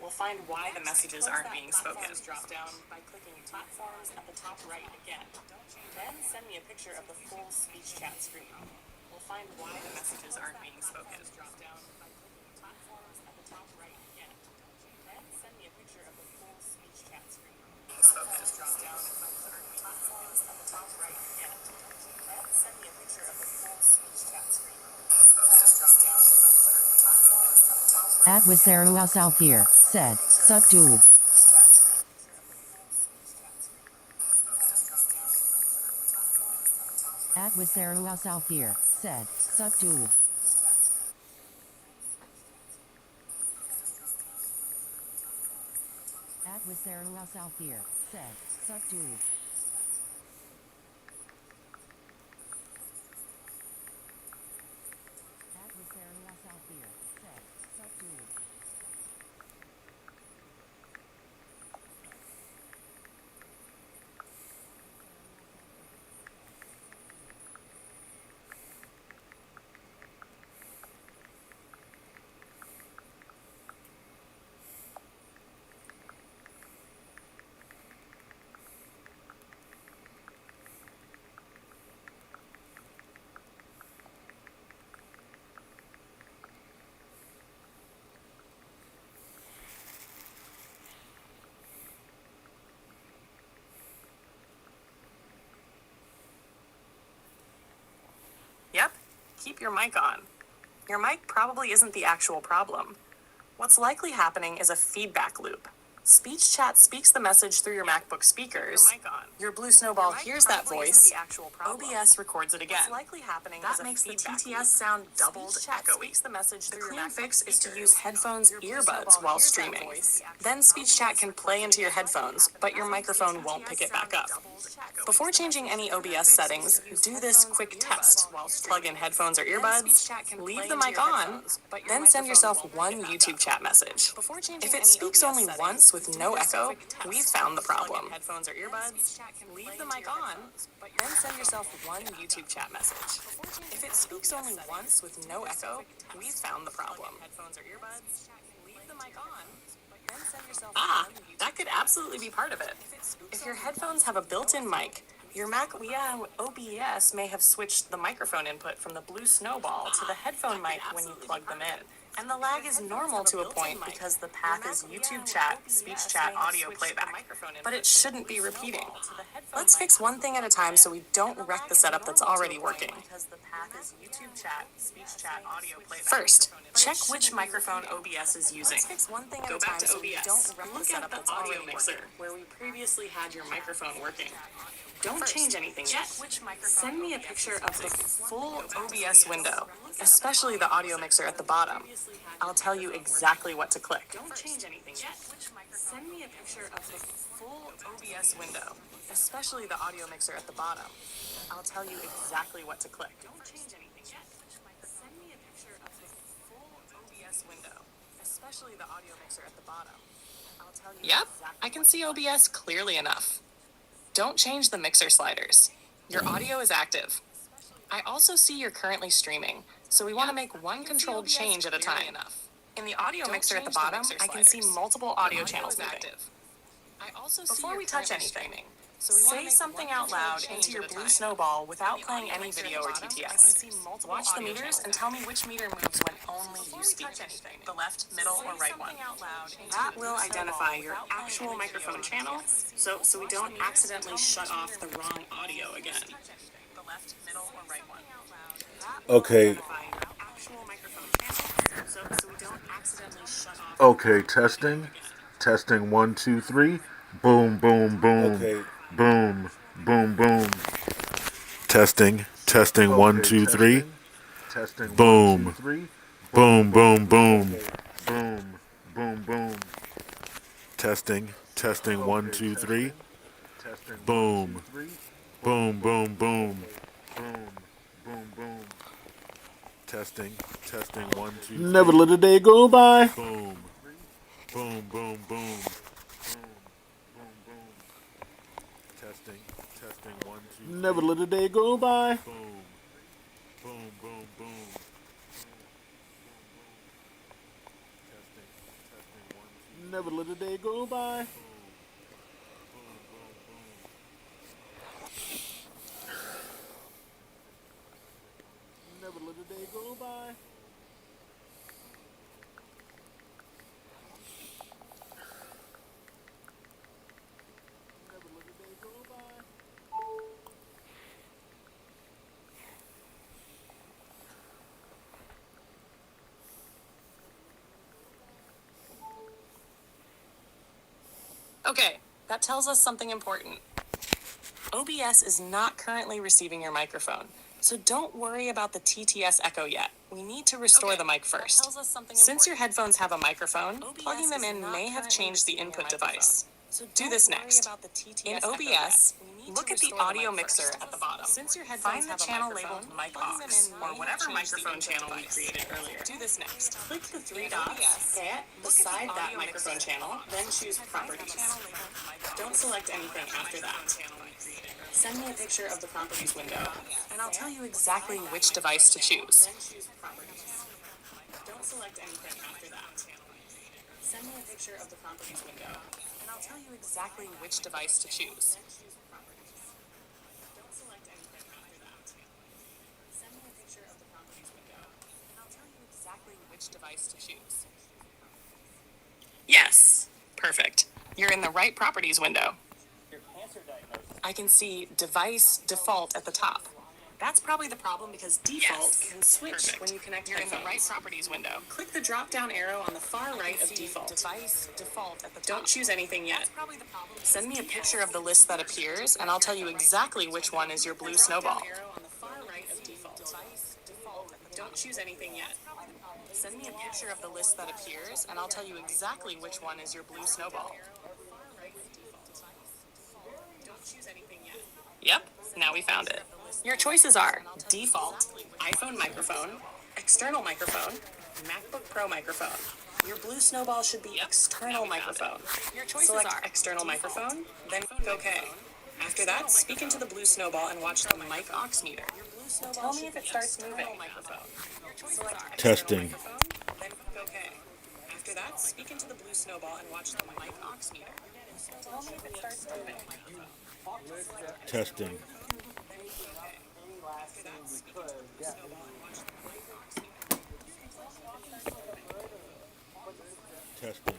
We'll find why the messages aren't being spoken. Dropdown by clicking Platforms at the top right again. Then send me a picture of the full SpeechChat screen. We'll find why the messages aren't being spoken. Dropdown by clicking Platforms at the top right again. Then send me a picture of the full SpeechChat screen. Platforms dropdown by clicking Platforms at the top right again. Then send me a picture of the full SpeechChat screen. Dropdown by clicking Platforms at the top right. Adversarial Alfir said, "Suck dude." Adversarial Alfir said, "Suck dude." Adversarial Alfir said, "Suck dude." Adversarial Alfir said, "Suck dude." keep your mic on. Your mic probably isn't the actual problem. What's likely happening is a feedback loop. Speech chat speaks the message through your MacBook speakers. Your Blue Snowball hears that voice. OBS records it again. That makes the TTS sound doubled, echoey. The clean fix is to use headphones, earbuds while streaming. Then speech chat can play into your headphones, but your microphone won't pick it back up. Before changing any OBS settings, do this quick test. Plug in headphones or earbuds, leave the mic on, then send yourself one YouTube chat message. If it speaks only once with no echo, we've found the problem. Headphones or earbuds, leave the mic on, then send yourself one YouTube chat message. If it speaks only once with no echo, we've found the problem. Headphones or earbuds, leave the mic on, then send yourself that could absolutely be part of it. If your headphones have a built-in mic, your Mac OBS may have switched the microphone input from the Blue Snowball to the headphone mic when you plug them in. And the lag is normal to a point because the path is YouTube chat, speech chat, audio playback. But it shouldn't be repeating. Let's fix one thing at a time so we don't wreck the setup that's already working. First, check which microphone OBS is using. Go back to OBS. Look at the audio mixer where we previously had your microphone working. Don't change anything yet. Send me a picture of the full OBS window, especially the audio mixer at the bottom. I'll tell you exactly what to click. Don't change anything yet. Send me a picture of the full OBS window, especially the audio mixer at the bottom. I'll tell you exactly what to click. Don't change anything yet. Send me a picture of the full OBS window, especially the audio mixer at the bottom. I'll tell you exactly. I can see OBS clearly enough. Don't change the mixer sliders. Your audio is active. I also see you're currently streaming, so we want to make one controlled change at a time. In the audio mixer at the bottom, I can see multiple audio channels active. Before we touch anything, say something out loud into your Blue Snowball without playing any video or TTS. Watch the meters and tell me which meter moves when only you speak. The left, middle, or right one. That will identify your actual microphone channel, so we don't accidentally shut off the wrong audio again. The left, middle, or right one. Okay. Okay, testing. Testing 1, 2, 3. Boom, boom, boom. Okay. Boom, boom, boom. Testing. Testing 1, 2, 3. Testing. Boom. Boom, boom, boom. Boom, boom, boom. Testing. Testing 1, 2, 3. Boom. Boom, boom, boom. Boom, boom, boom. Testing. Testing 1, 2, 3. Never let a day go by. Boom. Boom, boom, boom. Testing, testing 1, 2. Never let a day go by. Boom, boom, boom, boom. Testing, testing 1, 2. Never let a day go by. Never let a day go by. Okay, that tells us something important. OBS is not currently receiving your microphone, so don't worry about the TTS echo yet. We need to restore the mic first. Since your headphones have a microphone, plugging them in may have changed the input device. So do this next. In OBS, look at the audio mixer at the bottom. Find the channel labeled mic aux, or whatever microphone channel we created earlier. Do this next. Click the three dots beside that microphone channel, then choose Properties. Don't select anything after that. Send me a picture of the Properties window, and I'll tell you exactly which device to choose. Don't select anything after that. Send me a picture of the Properties window, and I'll tell you exactly which device to choose. Don't select anything after that. Send me a picture of the Properties window, and I'll tell you exactly which device to choose. Yes, perfect. You're in the right Properties window. I can see Device Default at the top. That's probably the problem because default can switch Perfect. when you connect You're in the headphones. right properties window. Click the drop-down arrow on the far right of see default. device default at the top. Don't choose anything yet. That's probably the problem. Send me a picture of the list that appears, and I'll tell you exactly which one is your blue snowball. Arrow on the far right of default. Device default at the top. Don't choose anything yet. Send me a picture of the list that appears, and I'll tell you exactly which one is your blue snowball. Don't choose anything yet. Yep, now we found it. Your choices are default, iPhone microphone, external microphone, MacBook Pro microphone. Your blue snowball should be external microphone. Your choices Select are external microphone, then click OK. After that, speak into the blue snowball and watch the mic aux meter. Tell me if it starts moving. Select Testing. microphone, then click OK. After that, speak into the blue snowball and watch the mic aux meter. Tell me if it starts moving. Testing. After that, speak into the blue snowball and watch the mic aux meter. Testing.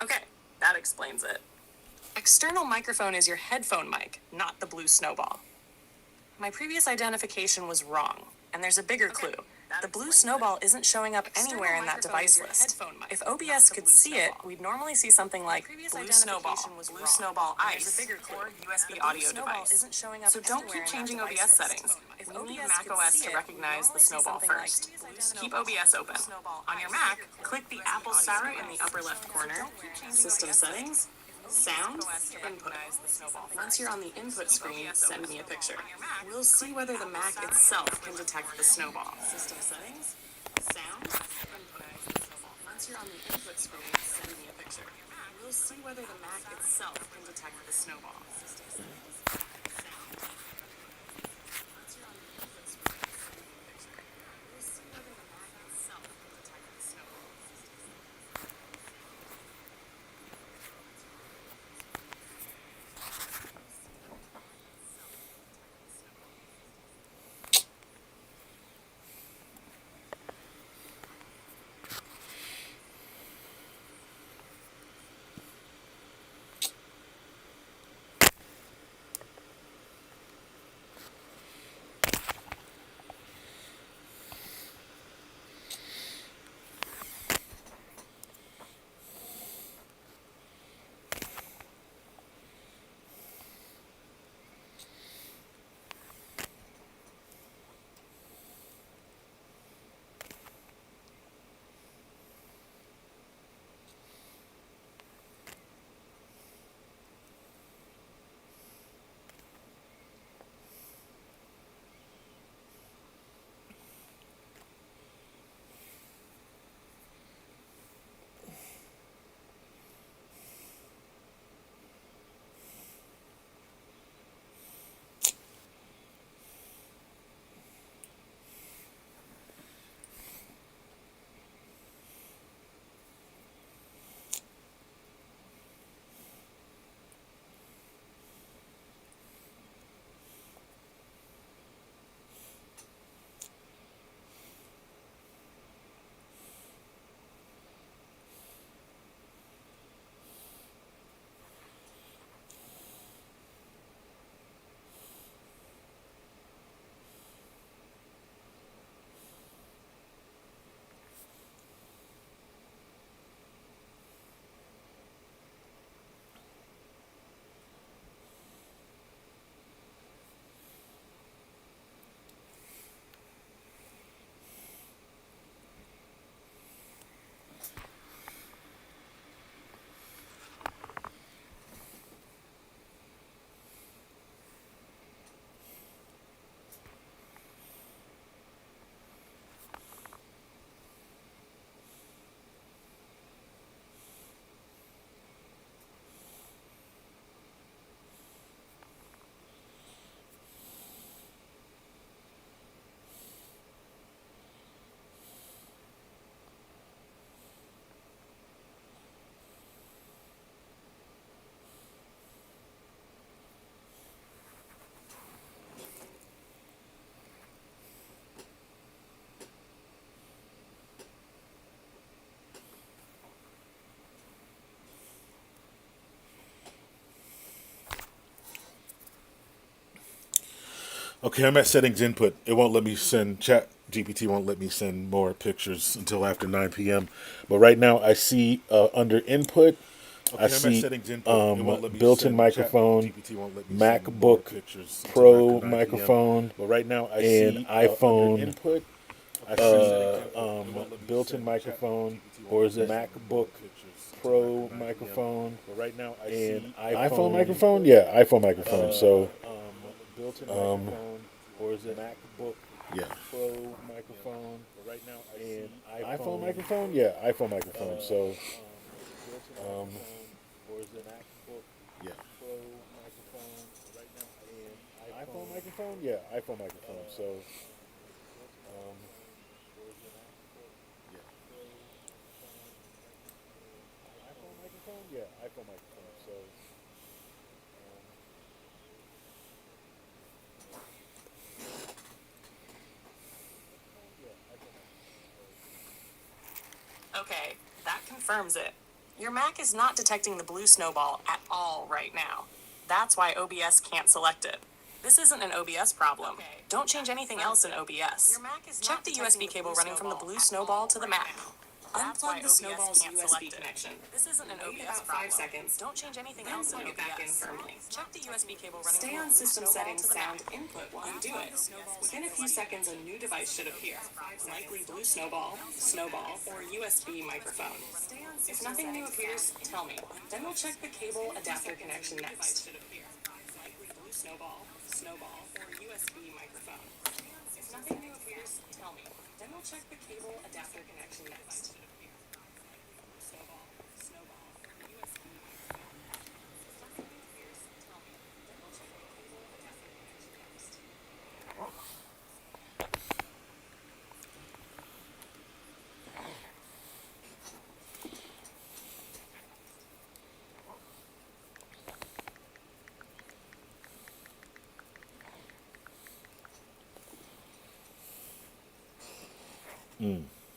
Okay, that explains it. External microphone is your headphone mic, not the blue snowball. My previous identification was wrong, and there's a bigger clue. The blue snowball isn't showing up anywhere in that device list. If OBS could see it, we'd normally see something like blue snowball, blue snowball ice, or USB audio device. So don't keep changing OBS settings. We need macOS to recognize the snowball first. Keep OBS open. On your Mac, click the Apple star in the upper left corner, System Settings, Sound, Input. Once you're on the input screen, send me a picture. We'll see whether the Mac itself can detect the snowball. System Settings, Sound, Input. Once you're on the input screen, send me a picture. We'll see whether the Mac itself can detect the snowball. System Settings, Sound. Once you're on the input screen, send me a picture. We'll see whether the Mac itself can detect the snowball. Okay, I'm at settings input. It won't let me send chat. GPT won't let me send more pictures until after 9 p.m. But right now I see under input, I see built-in microphone, MacBook Pro microphone, but right now I see iPhone input. I see built-in microphone, or is it MacBook Pro microphone? But right now I see iPhone microphone. Yeah, iPhone microphone. So built-in microphone, or is it MacBook Pro microphone? But right now I see iPhone microphone. Yeah, iPhone microphone. So or is it MacBook Pro microphone? Right now I see iPhone microphone. Yeah, iPhone microphone. So or is it MacBook Pro iPhone microphone. Yeah, iPhone microphone. So Okay, that confirms it. Your Mac is not detecting the blue snowball at all right now. That's why OBS can't select it. This isn't an OBS problem. Don't change anything else in OBS. Check the USB cable running from the blue snowball to the Mac. Unplug the snowball's USB connection. This isn't an Wait OBS about problem. 5 seconds. Don't change anything Then else in plug it back in OBS. firmly. Check the USB cable running Stay from on the blue system snowball settings to the sound Mac. input while you do it. Within a few seconds, a new device should appear, likely blue snowball, or USB microphone. If nothing new appears, tell me. Then we'll check the cable adapter connection next. Likely blue snowball, or USB microphone. If nothing new appears, tell me. Then we'll check the cable adapter connection next. Snowball, or USB microphone. If nothing new appears, tell me. Then we'll check the cable adapter connection next.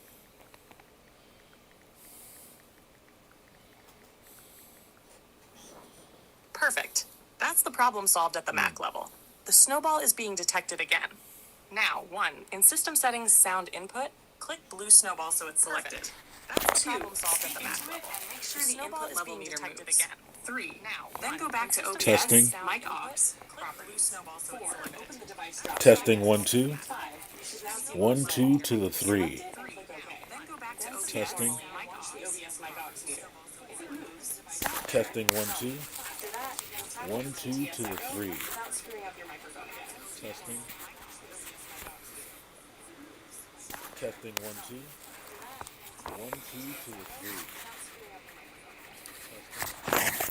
Perfect. That's the problem solved at the Mac level. The snowball is being detected again. Now, 1. In System Settings Sound Input, click Blue Snowball so it's selected. That's the problem solved at the Mac level. Make sure The the snowball input is level being meter detected moves. again. 3. Now, Then 1. go back to In OBS, System Testing. Settings mic Sound aux. Input, click Blue Snowball so 4. it's selected. Open the device drop. testing 1 2 5. You should now see 1 2 to the 3 Click OK. Then go back to OBS. testing Mic aux. The OBS mic aux meter. If it moves, stop. testing 1 2 After that, you'll tap 1 into 2 TS to the Echo 3 without screwing up your microphone again. testing testing 1 2 1 2 to the 3 testing